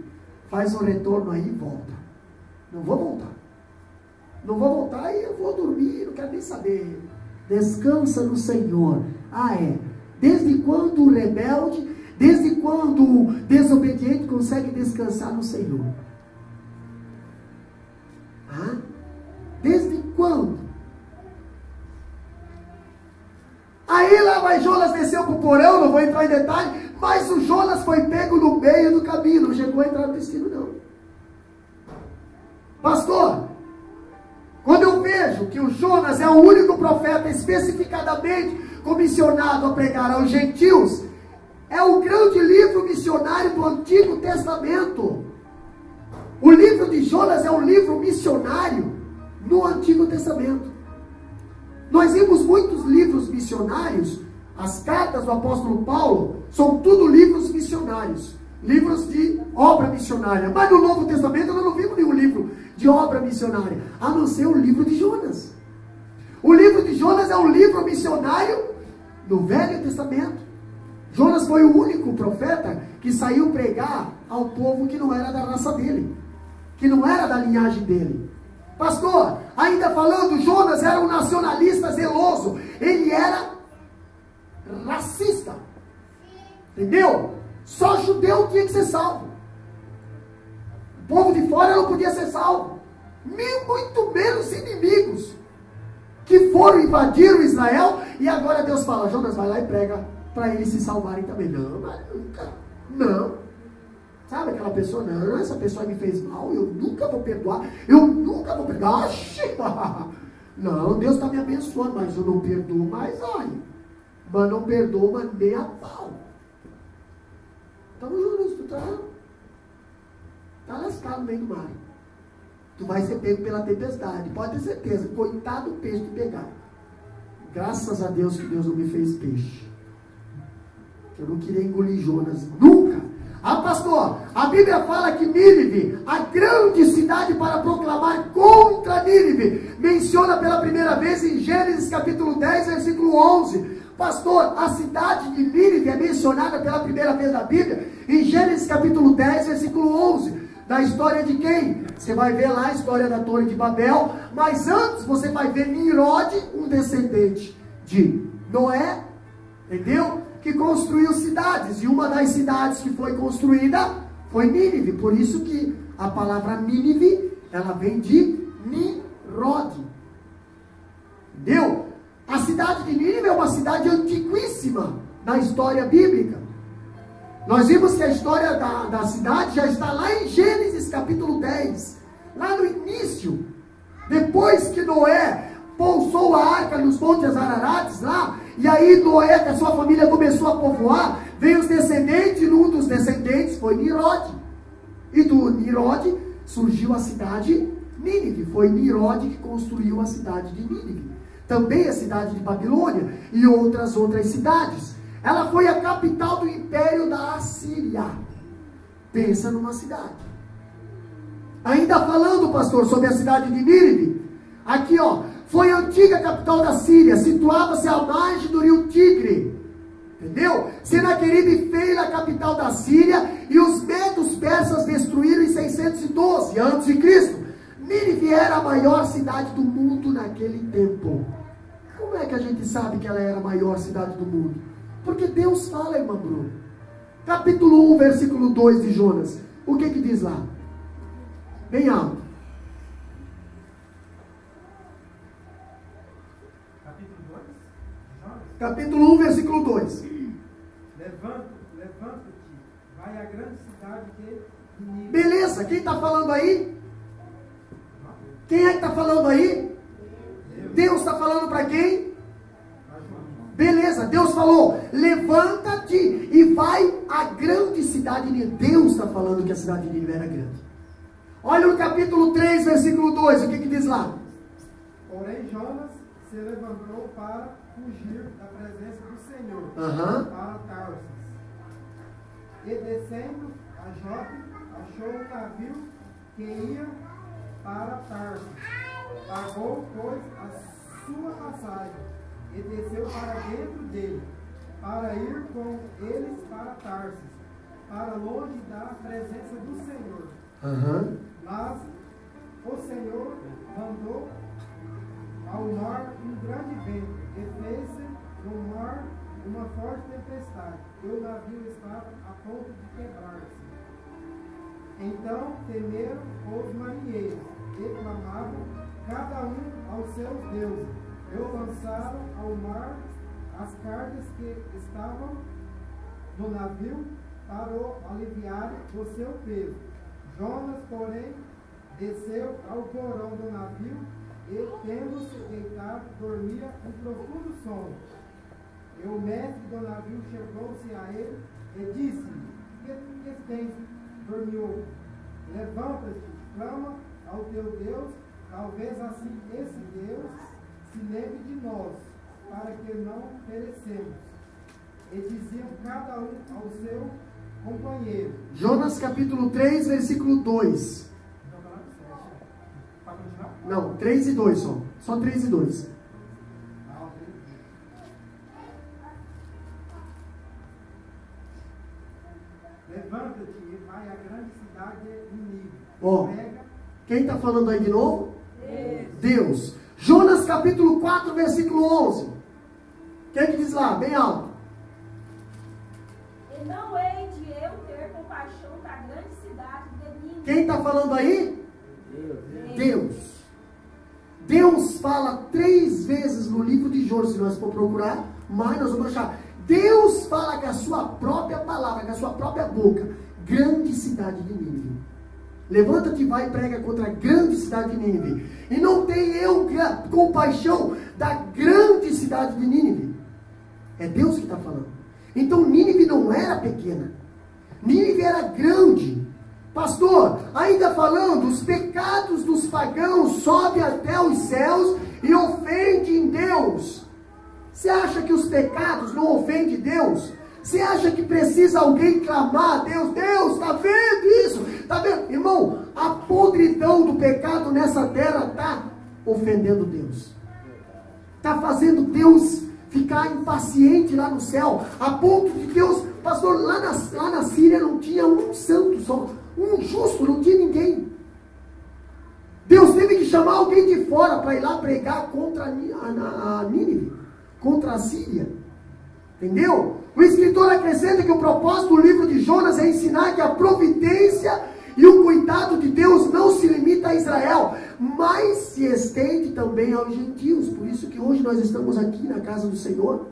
Speaker 1: faz um retorno aí e volta. Não vou voltar. Não vou voltar e eu vou dormir, não quero nem saber. Descansa no Senhor. Desde quando o rebelde, desde quando o desobediente consegue descansar no Senhor? Desde quando? Aí lá vai Jonas, desceu para o porão, não vou entrar em detalhe, mas o Jonas foi pego no meio do caminho, não chegou a entrar no destino não. Pastor, quando eu vejo que o Jonas é o único profeta especificadamente comissionado a pregar aos gentios, é o grande livro missionário do Antigo Testamento. O livro de Jonas é um livro missionário no Antigo Testamento. Nós vimos muitos livros missionários, as cartas do apóstolo Paulo, são tudo livros missionários, livros de obra missionária. Mas no Novo Testamento nós não vimos nenhum livro de obra missionária, a não ser o livro de Jonas. O livro de Jonas é um livro missionário no Velho Testamento. Jonas foi o único profeta que saiu pregar ao povo que não era da raça dele, que não era da linhagem dele. Pastor, ainda falando, Jonas era um nacionalista zeloso, ele era racista, entendeu? Só judeu tinha que ser salvo, o povo de fora não podia ser salvo, muito menos inimigos que foram invadir o Israel. E agora Deus fala, Jonas, vai lá e prega para eles se salvarem também. Não, mas nunca, não. Sabe aquela pessoa, não, essa pessoa me fez mal, eu nunca vou perdoar, eu nunca vou perdoar. Não, Deus está me abençoando, mas eu não perdoo mais, olha. Mas não perdoo, mas nem a pau. Então, Jonas, tu tá lascado no meio do mar. Tu vai ser pego pela tempestade, pode ter certeza. Coitado do peixe que pegar. Graças a Deus que Deus não me fez peixe. Eu não queria engolir Jonas, nunca. Pastor, a Bíblia fala que Nínive, a grande cidade para proclamar contra Nínive, menciona pela primeira vez em Gênesis capítulo 10, versículo 11. Pastor, a cidade de Nínive é mencionada pela primeira vez na Bíblia em Gênesis capítulo 10, versículo 11. Da história de quem? Você vai ver lá a história da Torre de Babel, mas antes você vai ver Nimrod, um descendente de Noé, entendeu? Que construiu cidades, e uma das cidades que foi construída foi Nínive. Por isso que a palavra Nínive, ela vem de Nimrod. Entendeu? A cidade de Nínive é uma cidade antiquíssima, na história bíblica. Nós vimos que a história da cidade já está lá em Gênesis capítulo 10. Lá no início, depois que Noé pousou a arca nos montes Ararates lá, e aí Noé com a sua família começou a povoar, veio os descendentes, e um dos descendentes foi Nimrod. E do Nimrod surgiu a cidade Nínive. Foi Nimrod que construiu a cidade de Nínive. Também a cidade de Babilônia e outras cidades. Ela foi a capital do império da Assíria. Pensa numa cidade. Ainda falando, pastor, sobre a cidade de Nínive. Aqui, ó. Foi a antiga capital da Síria. Situava-se à margem do rio Tigre. Entendeu? Senaqueribe fez a capital da Síria. E os medos persas destruíram em 612 a.C. Nínive era a maior cidade do mundo naquele tempo. Como é que a gente sabe que ela era a maior cidade do mundo? Porque Deus fala, irmã Bruno. Capítulo 1, versículo 2 de Jonas. O que diz lá? Bem alto.
Speaker 4: Capítulo 2 de Jonas.
Speaker 1: Capítulo 1, versículo 2.
Speaker 4: Levanta-te, vai à grande cidade de Nínive.
Speaker 1: Beleza, quem está falando aí? Quem é que está falando aí? Deus está falando para quem? Beleza, Deus falou, levanta-te e vai à grande cidade de Nínive. Deus está falando que a cidade de Nínive era grande. Olha o capítulo 3, versículo 2, o que diz lá?
Speaker 4: Porém Jonas se levantou para fugir da presença do Senhor, para Tarsis. E descendo a Jope, achou um navio que ia para Tarsis. Pagou, pois, a sua passagem e desceu para dentro dele, para ir com eles para Tarsis, para longe da presença do Senhor. Mas o Senhor mandou ao mar um grande vento, e fez-se no mar uma forte tempestade, e o navio estava a ponto de quebrar-se. Então temeram os marinheiros, e clamavam cada um aos seus deuses, e lançaram ao mar as cargas que estavam no navio para o aliviar do seu peso. Jonas, porém, desceu ao porão do navio e, tendo-se deitado, dormia um profundo sono. E o mestre do navio chegou-se a ele e disse-lhe: que tens, dormiu? Levanta-te, clama ao teu Deus, talvez assim esse Deus se lembre de nós, para que não perecemos. E diziam cada um ao seu companheiro.
Speaker 1: Jonas capítulo 3, versículo 2. Não, 3 e 2 só. Só 3 e 2.
Speaker 4: Levanta-te e vai à grande cidade de Nínive.
Speaker 1: Ó, quem está falando aí de novo? Deus. Jonas capítulo 4, versículo 11. Quem que diz lá? Bem alto.
Speaker 5: E não hei de eu ter compaixão da grande cidade de Nínive.
Speaker 1: Quem está falando aí? Deus. Deus fala 3 vezes no livro de Jonas, se nós for procurar, mas nós vamos achar. Deus fala com a sua própria palavra, com a sua própria boca, grande cidade de Nínive. Levanta-te e vai e prega contra a grande cidade de Nínive. E não tem eu compaixão da grande cidade de Nínive. É Deus que está falando. Então Nínive não era pequena. Nínive era grande. Pastor, ainda falando, os pecados dos pagãos sobem até os céus e ofendem Deus. Você acha que os pecados não ofendem Deus? Você acha que precisa alguém clamar a Deus? Deus, está vendo isso? Está vendo? Irmão, a podridão do pecado nessa terra está ofendendo Deus. Está fazendo Deus ficar impaciente lá no céu. A ponto de Deus, pastor, lá na Síria não tinha um santo só. Um justo, não tinha ninguém. Deus teve que chamar alguém de fora para ir lá pregar contra a Nínive, contra a Síria. Entendeu? O escritor acrescenta que o propósito do livro de Jonas é ensinar que a providência e o cuidado de Deus não se limita a Israel, mas se estende também aos gentios. Por isso que hoje nós estamos aqui na casa do Senhor.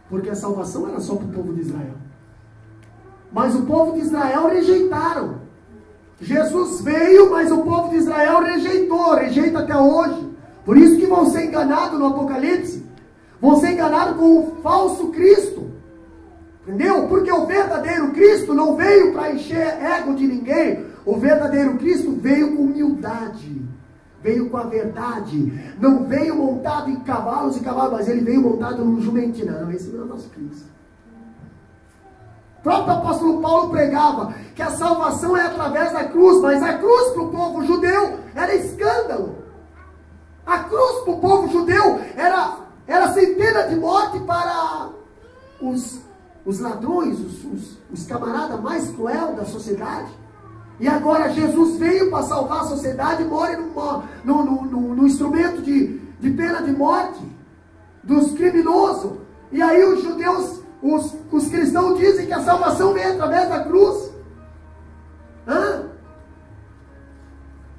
Speaker 1: Porque a salvação era só para o povo de Israel. Mas o povo de Israel rejeitaram. Jesus veio, mas o povo de Israel rejeita até hoje. Por isso que vão ser enganados no Apocalipse. Vão ser enganados com o falso Cristo. Entendeu? Porque o verdadeiro Cristo não veio para encher ego de ninguém. O verdadeiro Cristo veio com humildade. Veio com a verdade. Não veio montado em cavalos e cavalos, mas ele veio montado num jumentinho. Não, esse não é o nosso Cristo. O próprio apóstolo Paulo pregava que a salvação é através da cruz, mas a cruz para o povo judeu era escândalo. A cruz para o povo judeu era centena de morte para os ladrões, os camaradas mais cruel da sociedade. E agora Jesus veio para salvar a sociedade e morre no instrumento de pena de morte dos criminosos. E aí os judeus, os cristãos dizem que a salvação vem através da cruz.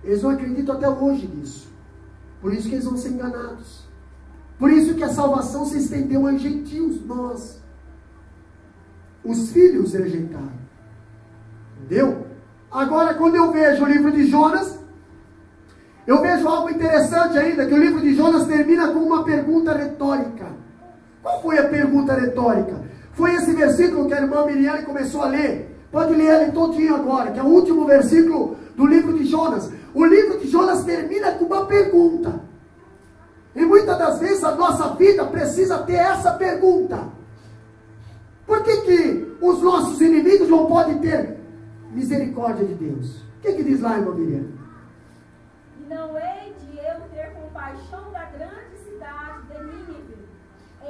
Speaker 1: Eles não acreditam até hoje nisso. Por isso que eles vão ser enganados. Por isso que a salvação se estendeu aos gentios, nós. Os filhos rejeitaram. Entendeu? Agora, quando eu vejo o livro de Jonas, eu vejo algo interessante ainda, que o livro de Jonas termina com uma pergunta retórica. Qual foi a pergunta retórica? Foi esse versículo que a irmã Miriam começou a ler. Pode ler ele todinho agora, que é o último versículo do livro de Jonas. O livro de Jonas termina com uma pergunta. E muitas das vezes a nossa vida precisa ter essa pergunta. Por que os nossos inimigos não podem ter misericórdia de Deus? O que diz lá, irmã Miriam?
Speaker 5: E não hei de eu ter compaixão da grande cidade de Nínive,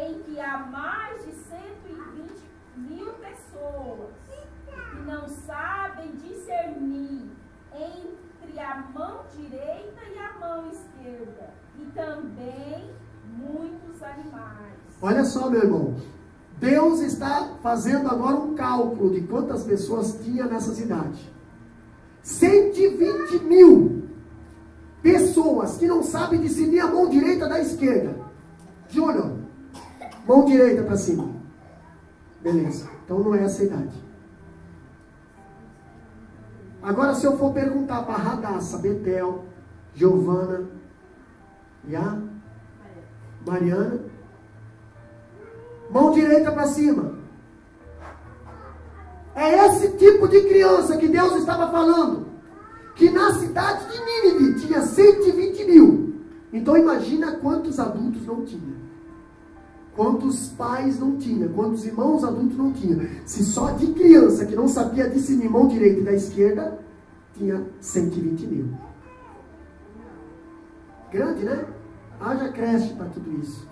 Speaker 5: em que há mais de 120.000 pessoas que não sabem discernir entre a mão direita e a mão esquerda, e também muitos animais. Olha só, meu irmão, Deus está fazendo agora um cálculo de quantas pessoas tinha nessa cidade. 120.000 pessoas que não sabem discernir a mão direita da esquerda. Júnior, mão direita para cima. Beleza, então não é essa idade. Agora, se eu for perguntar para Radassa, Betel, Giovana e a Mariana, mão direita para cima. É esse tipo de criança que Deus estava falando. Que na cidade de Nínive tinha 120.000. Então imagina quantos adultos não tinha. Quantos pais não tinha. Quantos irmãos adultos não tinha. Se só de criança que não sabia discernir mão direita e da esquerda, tinha 120.000. Grande, né? Haja creche para tudo isso.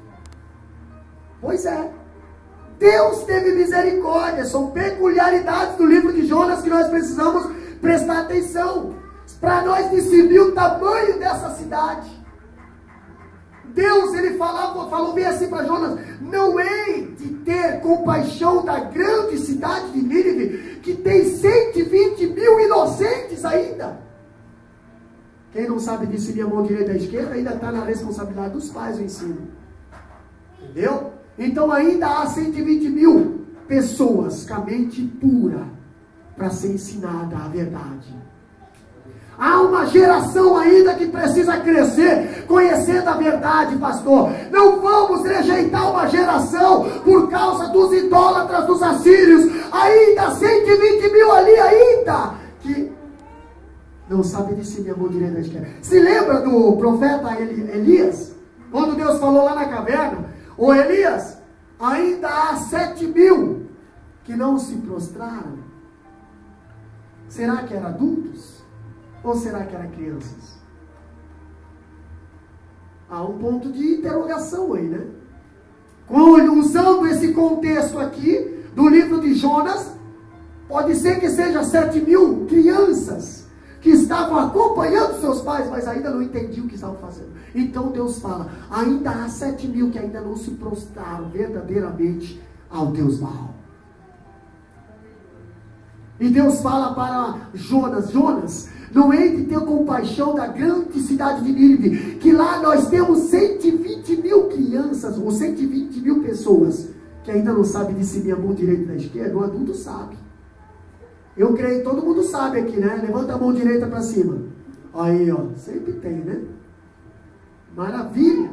Speaker 5: Pois é. Deus teve misericórdia. São peculiaridades do livro de Jonas que nós precisamos prestar atenção. Para nós discernir o tamanho dessa cidade. Deus, ele falou bem assim para Jonas: não hei de ter compaixão da grande cidade de Nínive, que tem 120.000 inocentes ainda. Quem não sabe discernir a mão direita e a esquerda, ainda está na responsabilidade dos pais o ensino. Entendeu? Então ainda há 120.000 pessoas com a mente pura para ser ensinada a verdade. Há uma geração ainda que precisa crescer conhecendo a verdade, pastor. Não vamos rejeitar uma geração por causa dos idólatras, dos assírios. Ainda 120.000 ali ainda que não sabe discernir a mão direita da esquerda. Se lembra do profeta Elias? Quando Deus falou lá na caverna: ô Elias, ainda há 7.000 que não se prostraram. Será que eram adultos? Ou será que eram crianças? Há um ponto de interrogação aí, né? Usando esse contexto aqui do livro de Jonas, pode ser que seja 7.000 crianças que estavam acompanhando seus pais, mas ainda não entendiam o que estavam fazendo. Então Deus fala: ainda há 7.000 que ainda não se prostraram verdadeiramente ao Deus Baal. E Deus fala para Jonas: Jonas, não hei de ter compaixão da grande cidade de Nínive, que lá nós temos 120.000 crianças, ou 120.000 pessoas que ainda não sabe discernir a mão direita e da esquerda? O adulto sabe. Eu creio que todo mundo sabe aqui, né? Levanta a mão direita para cima. Aí, ó, sempre tem, né? Maravilha.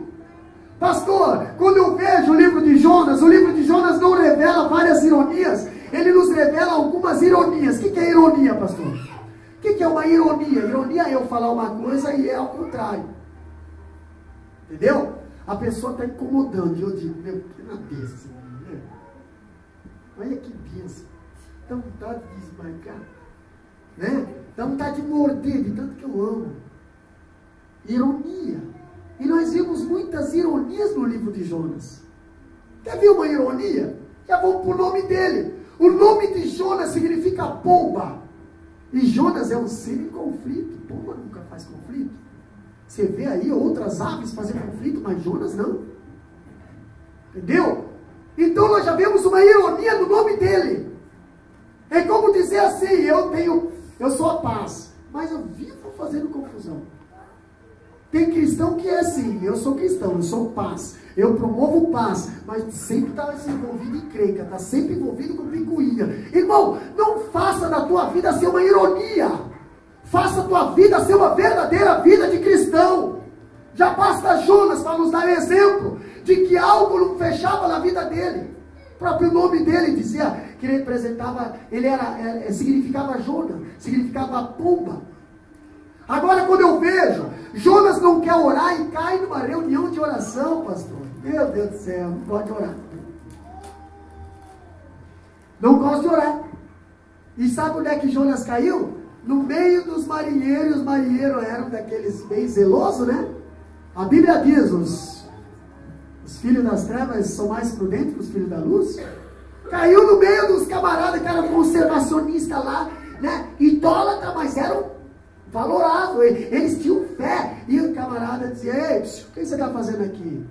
Speaker 5: Pastor, quando eu vejo o livro de Jonas não revela várias ironias, ele nos revela algumas ironias. O que é ironia, pastor? O que é uma ironia? Ironia é eu falar uma coisa e é ao contrário. Entendeu? A pessoa está incomodando. E eu digo, meu, que na desse, né? Olha que bênção. Dá vontade de esmagar. Né? Dá vontade de morder, de tanto que eu amo. Ironia. E nós vimos muitas ironias no livro de Jonas. Quer ver uma ironia? Já vamos para o nome dele. O nome de Jonas significa pomba. E Jonas é um ser em conflito. Pomba nunca faz conflito. Você vê aí outras aves fazendo conflito, mas Jonas não. Entendeu? Então nós já vemos uma ironia no nome dele. É como dizer assim, eu sou a paz, mas eu vivo fazendo confusão. Tem cristão que é assim, eu sou cristão, eu sou paz, eu promovo paz, mas sempre está envolvido em encrenca, está sempre envolvido com picuinha. Irmão, não faça da tua vida ser uma ironia, faça a tua vida ser uma verdadeira vida de cristão. Já basta Jonas para nos dar exemplo de que algo não fechava na vida dele. O próprio nome dele dizia que ele representava, significava Jonas, significava pomba. Agora, quando eu vejo, Jonas não quer orar e cai numa reunião de oração, pastor. Meu Deus do céu, não pode orar. Não gosta de orar. E sabe onde é que Jonas caiu? No meio dos marinheiros. Os marinheiros eram daqueles bem zelosos, né? A Bíblia diz, os filhos das trevas são mais prudentes que os filhos da luz. Caiu no meio dos camaradas que eram conservacionistas lá, né? Idólatra, mas eram valorados, eles tinham fé. E o camarada dizia, ei, o que você está fazendo aqui?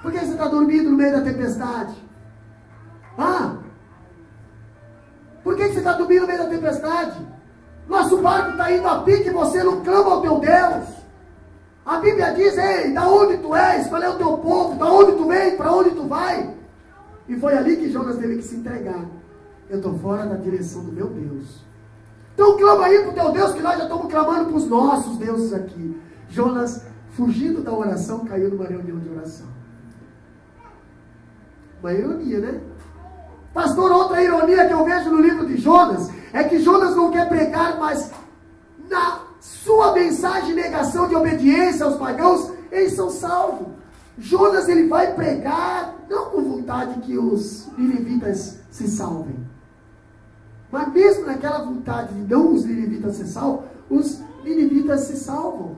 Speaker 5: Por que você está dormindo no meio da tempestade? Por que você está dormindo no meio da tempestade? Nosso barco está indo a pique e você não clama ao teu Deus. A Bíblia diz, ei, da onde tu és? Qual é o teu povo? Da onde tu vem? Para onde tu vai? E foi ali que Jonas teve que se entregar. Eu estou fora da direção do meu Deus. Então clama aí para o teu Deus, que nós já estamos clamando para os nossos deuses aqui. Jonas, fugindo da oração, caiu numa reunião de oração. Uma ironia, né? Pastor, outra ironia que eu vejo no livro de Jonas, é que Jonas não quer pregar, mas na sua mensagem de negação de obediência aos pagãos, eles são salvos. Jonas, ele vai pregar, não com vontade que os ninivitas se salvem. Mas mesmo naquela vontade de não os ninivitas se salvam, os ninivitas se salvam.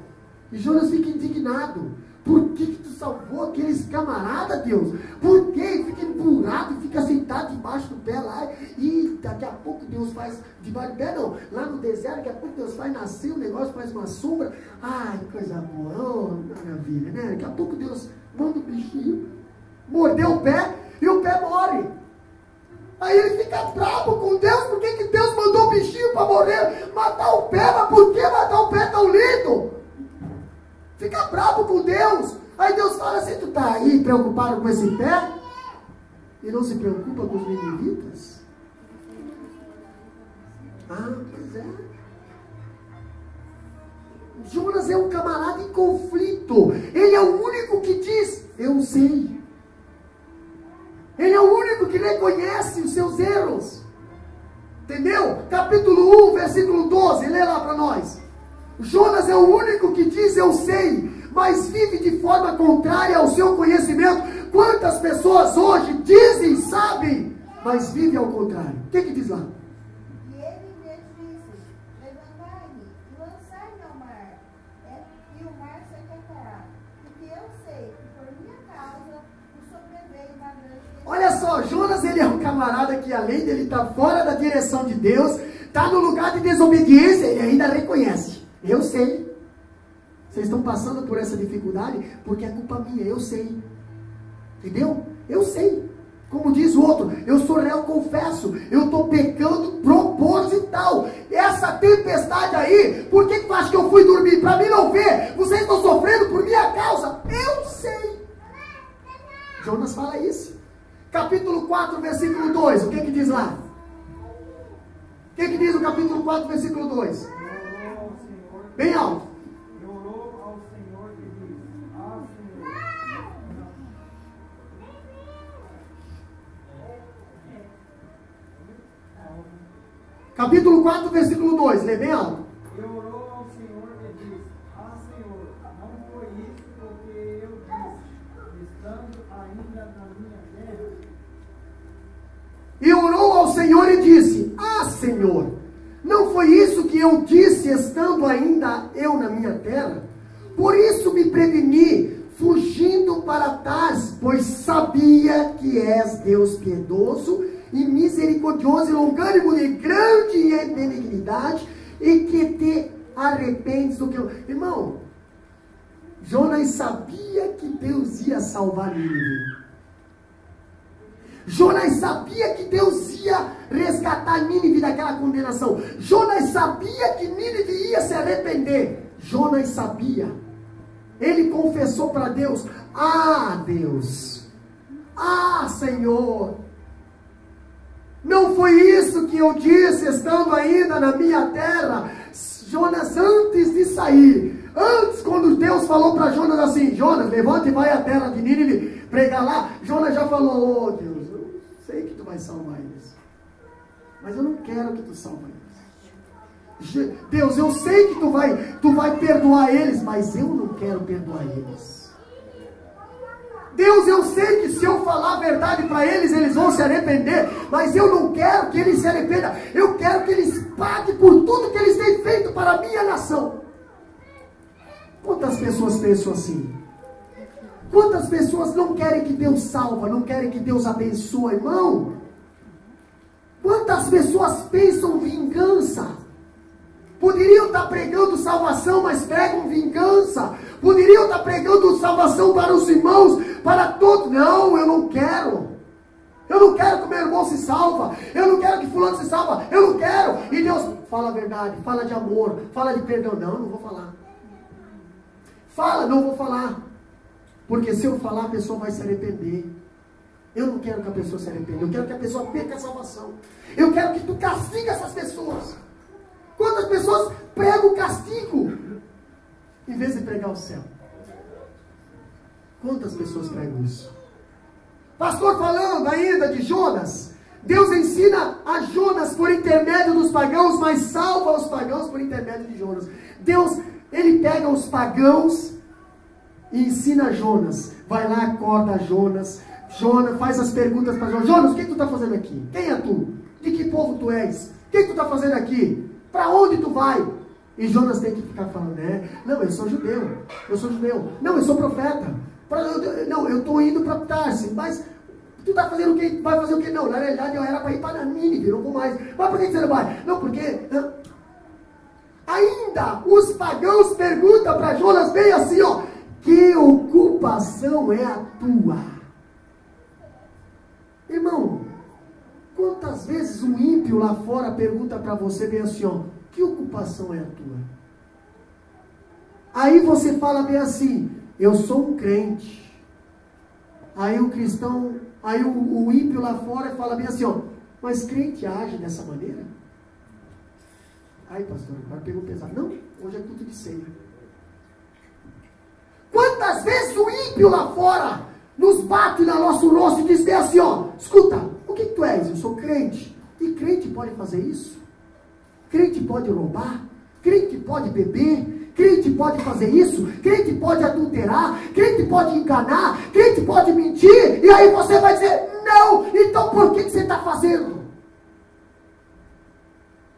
Speaker 5: E Jonas fica indignado. Por que tu salvou aqueles camaradas, Deus? Por que fica empurrado e fica sentado debaixo do pé lá? E daqui a pouco Deus faz, debaixo do pé não, lá no deserto, daqui a pouco Deus faz nascer um negócio, faz uma sombra. Ai, coisa boa, oh, maravilha, né? Daqui a pouco Deus manda um bichinho, mordeu o pé e o pé morre. Aí ele fica bravo com Deus, por que Deus mandou o bichinho para morrer? Matar o pé, mas por que matar o pé tão lindo? Fica bravo com Deus. Aí Deus fala assim, tu está aí preocupado com esse pé? E não se preocupa com os ninivitas? Pois é. Jonas é um camarada em conflito. Ele é o único que diz, eu sei. Ele é o único que reconhece os seus erros. Entendeu? Capítulo 1, versículo 12, lê lá para nós. Jonas é o único que diz, eu sei, mas vive de forma contrária ao seu conhecimento. Quantas pessoas hoje dizem, sabem, mas vivem ao contrário? O que diz lá?
Speaker 3: E ele lhes disse, levantai-me e lançai-me ao mar, e o mar se aquietará, porque eu sei que por minha causa o sobreveio uma grande...
Speaker 5: Olha só, Jonas, ele é um camarada que além dele estar fora da direção de Deus, está no lugar de desobediência, ele ainda reconhece. Eu sei. Vocês estão passando por essa dificuldade porque é culpa minha, eu sei. Entendeu? Eu sei. Como diz o outro, eu sou réu, confesso. Eu estou pecando proposital. Essa tempestade aí, por que tu acha que eu fui dormir? Para mim não ver. Vocês estão sofrendo por minha causa. Eu sei. Jonas fala isso.
Speaker 1: Capítulo 4, versículo 2. O que que diz lá? O que que diz o capítulo 4, versículo 2? Bem alto.
Speaker 4: Orou ao Senhor e disse: Ah, Senhor.
Speaker 1: Capítulo 4, versículo 2. Lê bem alto.
Speaker 4: E orou ao Senhor e disse: Ah, Senhor, não foi isso porque eu disse, estando ainda na minha terra?
Speaker 1: E orou ao Senhor e disse: Ah, Senhor, não foi isso que eu disse, estando ainda eu na minha terra? Por isso me preveni, fugindo para Tarsis, pois sabia que és Deus piedoso e misericordioso e longânimo de grande em benignidade, e que te arrependes do que eu... Irmão, Jonas sabia que Deus ia salvar Nínive. Jonas sabia que Deus ia resgatar Nínive daquela condenação. Jonas sabia que Nínive ia se arrepender. Jonas sabia. Ele confessou para Deus: Ah, Deus. Ah, Senhor. Não foi isso que eu disse estando ainda na minha terra. Jonas, antes de sair, antes quando Deus falou para Jonas assim: Jonas, levanta e vai à terra de Nínive pregar lá. Jonas já falou: Oh, Deus, sei que tu vai salvar eles, mas eu não quero que tu salve eles. Deus, eu sei que tu vai perdoar eles, mas eu não quero perdoar eles. Deus, eu sei que se eu falar a verdade para eles, eles vão se arrepender, mas eu não quero que eles se arrependam. Eu quero que eles paguem por tudo que eles têm feito para a minha nação. Quantas pessoas pensam assim? Quantas pessoas não querem que Deus salva, não querem que Deus abençoe, irmão? Quantas pessoas pensam vingança? Poderiam estar pregando salvação, mas pregam vingança. Poderiam estar pregando salvação para os irmãos, para todos. Não, eu não quero. Eu não quero que meu irmão se salva. Eu não quero que fulano se salva. Eu não quero. E Deus fala a verdade, fala de amor, fala de perdão. Não vou falar. Fala, não vou falar. Porque se eu falar, a pessoa vai se arrepender. Eu não quero que a pessoa se arrependa. Eu quero que a pessoa perca a salvação. Eu quero que tu castigue essas pessoas. Quantas pessoas pregam o castigo em vez de pregar o céu? Quantas pessoas pregam isso? Pastor, falando ainda de Jonas, Deus ensina a Jonas por intermédio dos pagãos, mas salva os pagãos por intermédio de Jonas. Deus, ele pega os pagãos e ensina Jonas. Vai lá, acorda Jonas. Jonas faz as perguntas para Jonas. Jonas, o que tu está fazendo aqui? Quem é tu? De que povo tu és? O que tu está fazendo aqui? Para onde tu vai? E Jonas tem que ficar falando, né? Não, eu sou judeu. Eu sou judeu. Não, eu sou profeta. Não, eu estou indo para Tarsis. Mas tu está fazendo o quê? Vai fazer o quê? Não, na realidade eu era para ir para Nínive. Não vou mais. Mas por que você não vai? Não, porque... Ainda os pagãos perguntam para Jonas bem assim, ó: que ocupação é a tua? Irmão, quantas vezes um ímpio lá fora pergunta para você bem assim, ó: que ocupação é a tua? Aí você fala bem assim: eu sou um crente. Aí o cristão, aí o ímpio lá fora fala bem assim, ó: mas crente age dessa maneira? Aí, pastor, agora pegou pesado. Não, hoje é culto de ceia. Quantas vezes o ímpio lá fora nos bate no nosso rosto e diz bem assim, ó: escuta, o que tu és? Eu sou crente. E crente pode fazer isso? Crente pode roubar? Crente pode beber? Crente pode fazer isso? Crente pode adulterar? Crente pode enganar? Crente pode mentir? E aí você vai dizer: não, então por que você está fazendo?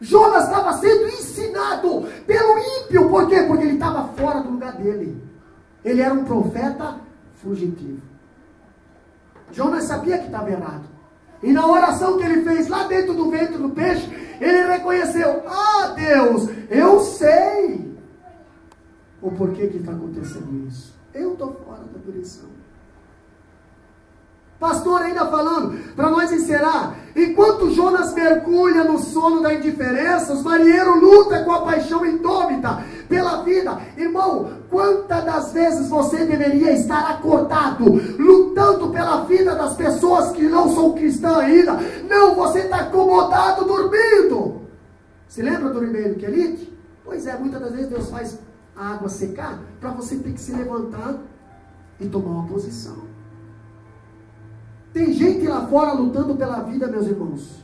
Speaker 1: Jonas estava sendo ensinado pelo ímpio. Por quê? Porque ele estava fora do lugar dele. Ele era um profeta fugitivo. Jonas sabia que estava errado. E na oração que ele fez lá dentro do ventre do peixe, ele reconheceu: ah, Deus, eu sei o porquê que está acontecendo isso. Eu estou fora da direção. Pastor, ainda falando, para nós encerrar, Enquanto Jonas mergulha no sono da indiferença, os marinheiros lutam com a paixão indômita pela vida. Irmão, quantas das vezes você deveria estar acordado, lutando pela vida das pessoas que não são cristãs ainda? Não, você está acomodado, dormindo. Se lembra do e-mail do Quelite? Pois é, muitas das vezes Deus faz a água secar para você ter que se levantar e tomar uma posição. Tem gente lá fora lutando pela vida, meus irmãos.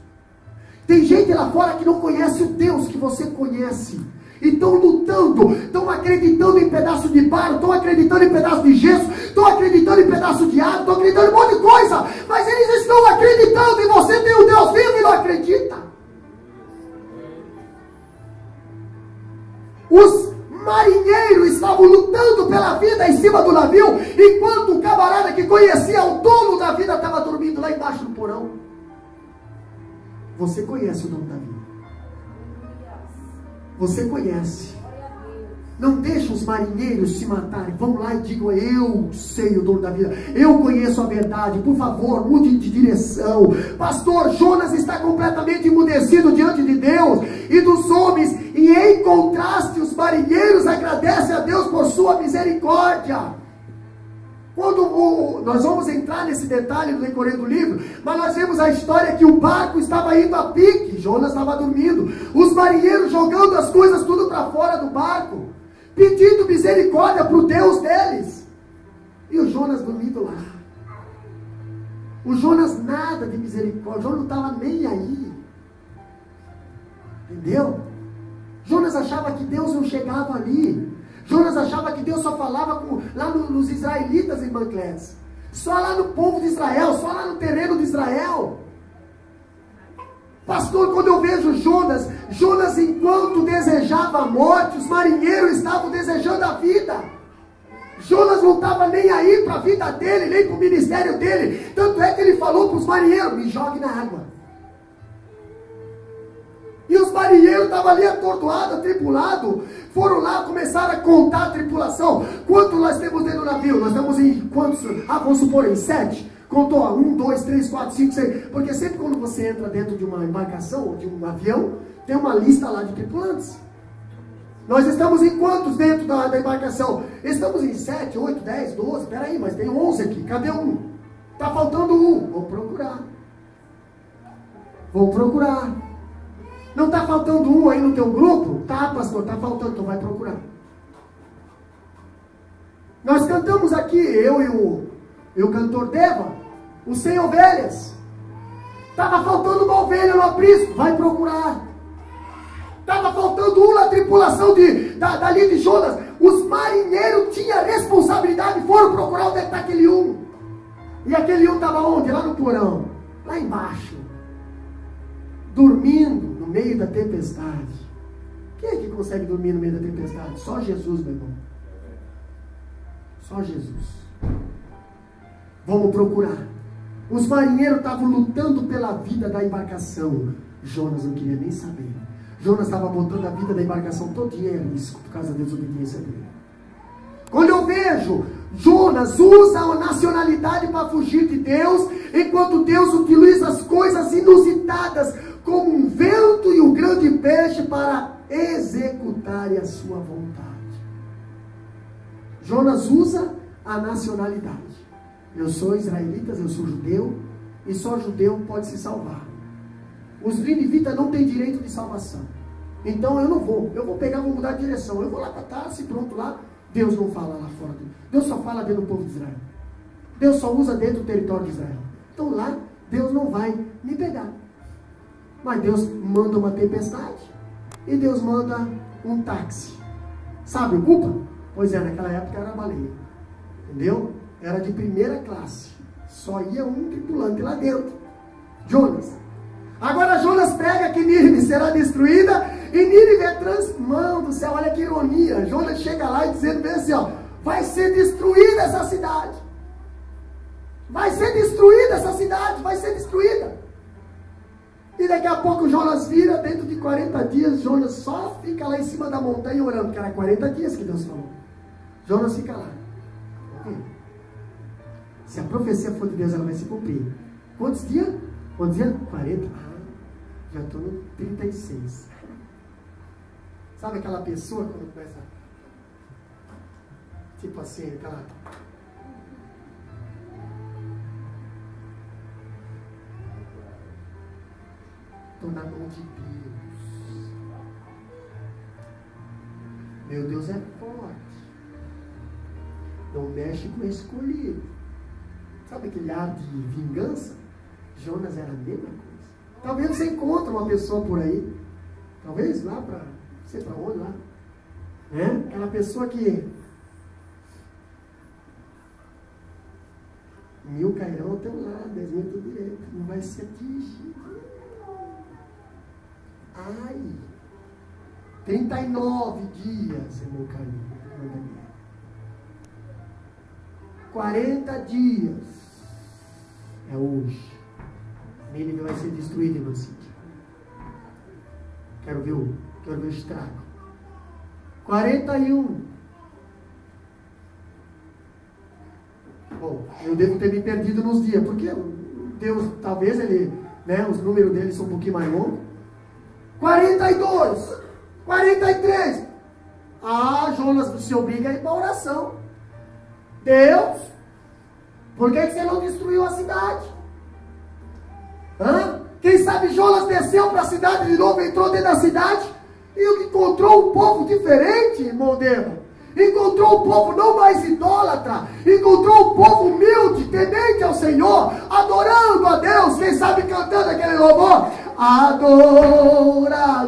Speaker 1: Tem gente lá fora que não conhece o Deus que você conhece. E estão lutando, estão acreditando em pedaço de barro, estão acreditando em pedaço de gesso, estão acreditando em pedaço de água, estão acreditando em um monte de coisa. Mas eles estão acreditando e você tem o Deus vivo e não acredita. Os marinheiros estavam lutando pela vida em cima do navio, enquanto o camarada que conhecia o dono da vida estava dormindo lá embaixo do porão. Você conhece o dono da vida. Você conhece. Não deixa os marinheiros se matarem. Vão lá e digam: eu sei o dono da vida, eu conheço a verdade, por favor, mude de direção. Pastor, Jonas está completamente emudecido diante de Deus e dos homens, e em contraste os marinheiros agradecem a Deus por sua misericórdia. Nós vamos entrar nesse detalhe no decorrer do livro, mas nós vemos a história que o barco estava indo a pique, Jonas estava dormindo, os marinheiros jogando as coisas tudo para fora do barco, pedindo misericórdia para o Deus deles, e o Jonas dormindo lá. O Jonas nada de misericórdia, o Jonas não estava nem aí, entendeu? Jonas achava que Deus não chegava ali. Jonas achava que Deus só falava lá nos israelitas, em Manclés. Só lá no povo de Israel, só lá no terreno de Israel. Pastor, quando eu vejo Jonas enquanto desejava a morte, os marinheiros estavam desejando a vida. Jonas não estava nem aí para a vida dele, nem para o ministério dele. Tanto é que ele falou para os marinheiros: me jogue na água. E os marinheiros estavam ali atordoados, atribulados. Foram lá, começaram a contar a tripulação. Quanto nós temos dentro do navio? Nós estamos em quantos? Vamos supor em 7. Contou 1, 2, 3, 4, 5, 6. Porque sempre quando você entra dentro de uma embarcação ou de um avião, tem uma lista lá de tripulantes. Nós estamos em quantos dentro da embarcação? Estamos em 7, 8, 10, 12. Peraí, mas tem 11 aqui. Cadê um? Está faltando um. Vou procurar. Não está faltando um aí no teu grupo? Tá, pastor, está faltando, então vai procurar. Nós cantamos aqui, eu e o cantor Deva, os 100 ovelhas. Estava faltando uma ovelha no aprisco, vai procurar. Estava faltando um na tripulação dali de Jonas. Os marinheiros tinham responsabilidade, foram procurar onde está aquele um. E aquele um estava onde? Lá no porão, lá embaixo, dormindo no meio da tempestade. Quem é que consegue dormir no meio da tempestade? Só Jesus, meu irmão. Só Jesus. Vamos procurar. Os marinheiros estavam lutando pela vida da embarcação. Jonas não queria nem saber. Jonas estava botando a vida da embarcação todinha em risco por causa da desobediência dele. Quando eu vejo Jonas usa a nacionalidade para fugir de Deus, enquanto Deus utiliza as coisas inusitadas como um vento e um grande peixe para executarem a sua vontade. Jonas usa a nacionalidade. Eu sou israelita, eu sou judeu, e só judeu pode se salvar. Os ninivitas não têm direito de salvação. Então eu não vou. Eu vou mudar de direção. Eu vou lá para Tarso e pronto, lá Deus não fala lá fora. Deus só fala dentro do povo de Israel. Deus só usa dentro do território de Israel. Então lá Deus não vai me pegar. Mas Deus manda uma tempestade e Deus manda um táxi. Sabe o culpa? Pois é, naquela época era baleia. Entendeu? Era de primeira classe. Só ia um tripulante lá dentro. Jonas. Agora Jonas prega que Nínive será destruída e Nínive é Mão do céu, olha que ironia. Jonas chega lá e dizendo bem assim, ó, vai ser destruída essa cidade. Vai ser destruída essa cidade, vai ser destruída. E daqui a pouco Jonas vira, dentro de 40 dias, Jonas só fica lá em cima da montanha orando, que era 40 dias que Deus falou. Jonas fica lá. Se a profecia for de Deus, ela vai se cumprir. Quantos dias?
Speaker 5: Quantos anos? 40? Já estou no 36. Sabe aquela pessoa quando começa, tipo assim, aquela... Estou na mão de Deus. Meu Deus é forte. Não mexe com o escolhido. Sabe aquele ar de vingança? Jonas era a mesma coisa. Talvez você encontre uma pessoa por aí. Talvez lá para... Não sei para onde lá. Né? Aquela pessoa que... 1000 cairão ao teu lado, 10.000 do direito. Não vai ser atingido. Ai, 39 dias, irmão Carlinhos. 40 dias. É hoje. Nínive vai ser destruído, irmão Cíntia. Quero ver o estrago. 41. Bom, eu devo ter me perdido nos dias, porque Deus, talvez ele, né, os números dele são um pouquinho mais longos. 42, 43. Jonas se obriga a ir para a oração. Deus, por que você não destruiu a cidade? Quem sabe Jonas desceu para a cidade de novo, entrou dentro da cidade e encontrou um povo diferente, irmão Dema. Encontrou um povo não mais idólatra, encontrou um povo humilde, temente ao Senhor, adorando a Deus, quem sabe cantando aquele louvor. Adorador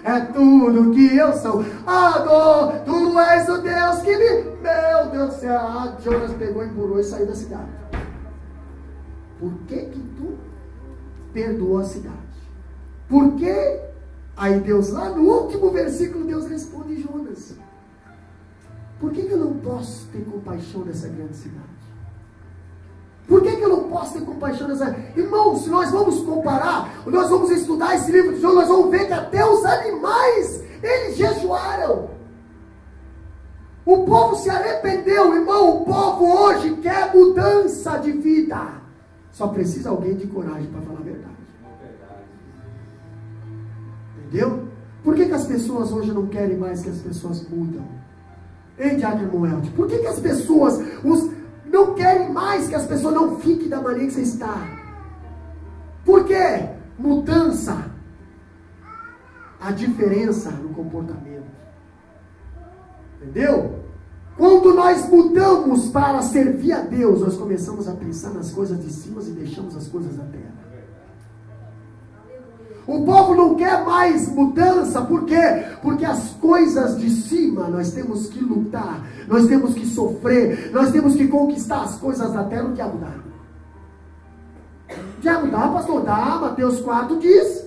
Speaker 5: é tudo que eu sou. Tu és o Deus que me... Meu Deus do céu. Jonas pegou, empurrou e saiu da cidade. Por que tu perdoou a cidade? Por que? Aí Deus, lá no último versículo, Deus responde Jonas. Por que eu não posso ter compaixão dessa grande cidade? Por que eu não posso ter compaixão dessa... Irmãos, se nós vamos comparar, nós vamos estudar esse livro de Jonas, nós vamos ver que até os animais, eles jejuaram. O povo se arrependeu, irmão. O povo hoje quer mudança de vida. Só precisa alguém de coragem para falar a verdade. Entendeu? Por que as pessoas hoje não querem mais que as pessoas mudam? Ei, Diácono Moelde, por que as pessoas não querem mais que as pessoas não fiquem da maneira que você está? Por quê? Mudança. A diferença no comportamento. Entendeu? Quando nós mudamos para servir a Deus, nós começamos a pensar nas coisas de cima e deixamos as coisas da terra. O povo não quer mais mudança, por quê? Porque as coisas de cima nós temos que lutar, nós temos que sofrer, nós temos que conquistar as coisas da terra. O diabo dá. O diabo dá, pastor? Dá. Mateus 4 diz.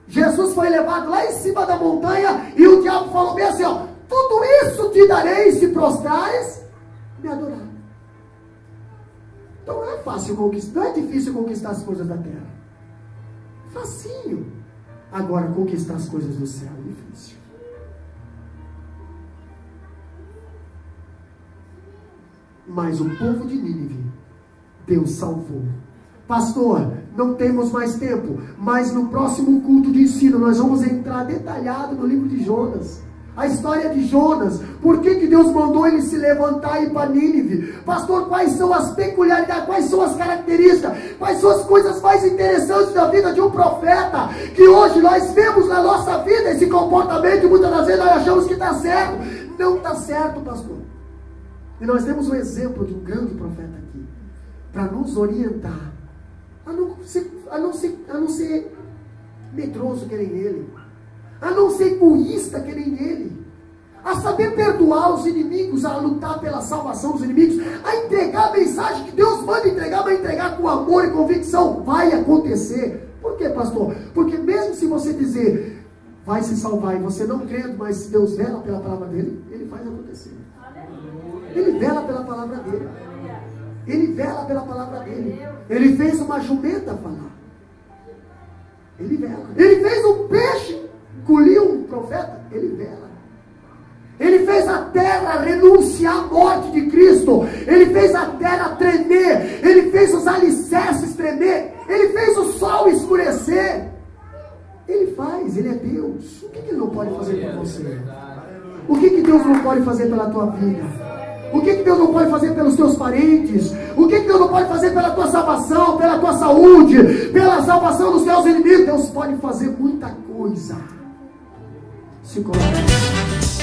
Speaker 5: Jesus foi levado lá em cima da montanha e o diabo falou bem assim, ó, tudo isso te darei se prostrares me adorar. Então não é fácil conquistar, não é difícil conquistar as coisas da terra. Facinho. Agora, conquistar as coisas do céu é difícil. Mas o povo de Nínive, Deus salvou. Pastor, não temos mais tempo, mas no próximo culto de ensino nós vamos entrar detalhado no livro de Jonas. A história de Jonas, por que Deus mandou ele se levantar e ir para Nínive? Pastor, quais são as peculiaridades, quais são as características, quais são as coisas mais interessantes da vida de um profeta, que hoje nós vemos na nossa vida esse comportamento e muitas das vezes nós achamos que está certo. Não está certo, pastor. E nós temos um exemplo de um grande profeta aqui, para nos orientar, a não ser medroso que nem ele, a não ser egoísta que nem ele, a saber perdoar os inimigos, a lutar pela salvação dos inimigos, a entregar a mensagem que Deus manda entregar, mas entregar com amor e convicção. Vai acontecer. Por quê, pastor? Porque mesmo se você dizer vai se salvar e você não crendo, mas se Deus vela pela palavra dele, ele faz acontecer. Ele vela pela palavra dele. Ele vela pela palavra dele. Ele fez uma jumenta falar. Ele vela. Ele fez um peixe engolir um profeta. Ele vela. Ele fez a terra renunciar à morte de Cristo. Ele fez a terra tremer. Ele fez os alicerces tremer. Ele fez o sol escurecer. Ele faz, Ele é Deus. O que Ele não pode fazer por você? O que Deus não pode fazer pela tua vida? O que Deus não pode fazer pelos teus parentes? O que Deus não pode fazer pela tua salvação, pela tua saúde, pela salvação dos teus inimigos? Deus pode fazer muita coisa. Se coloca.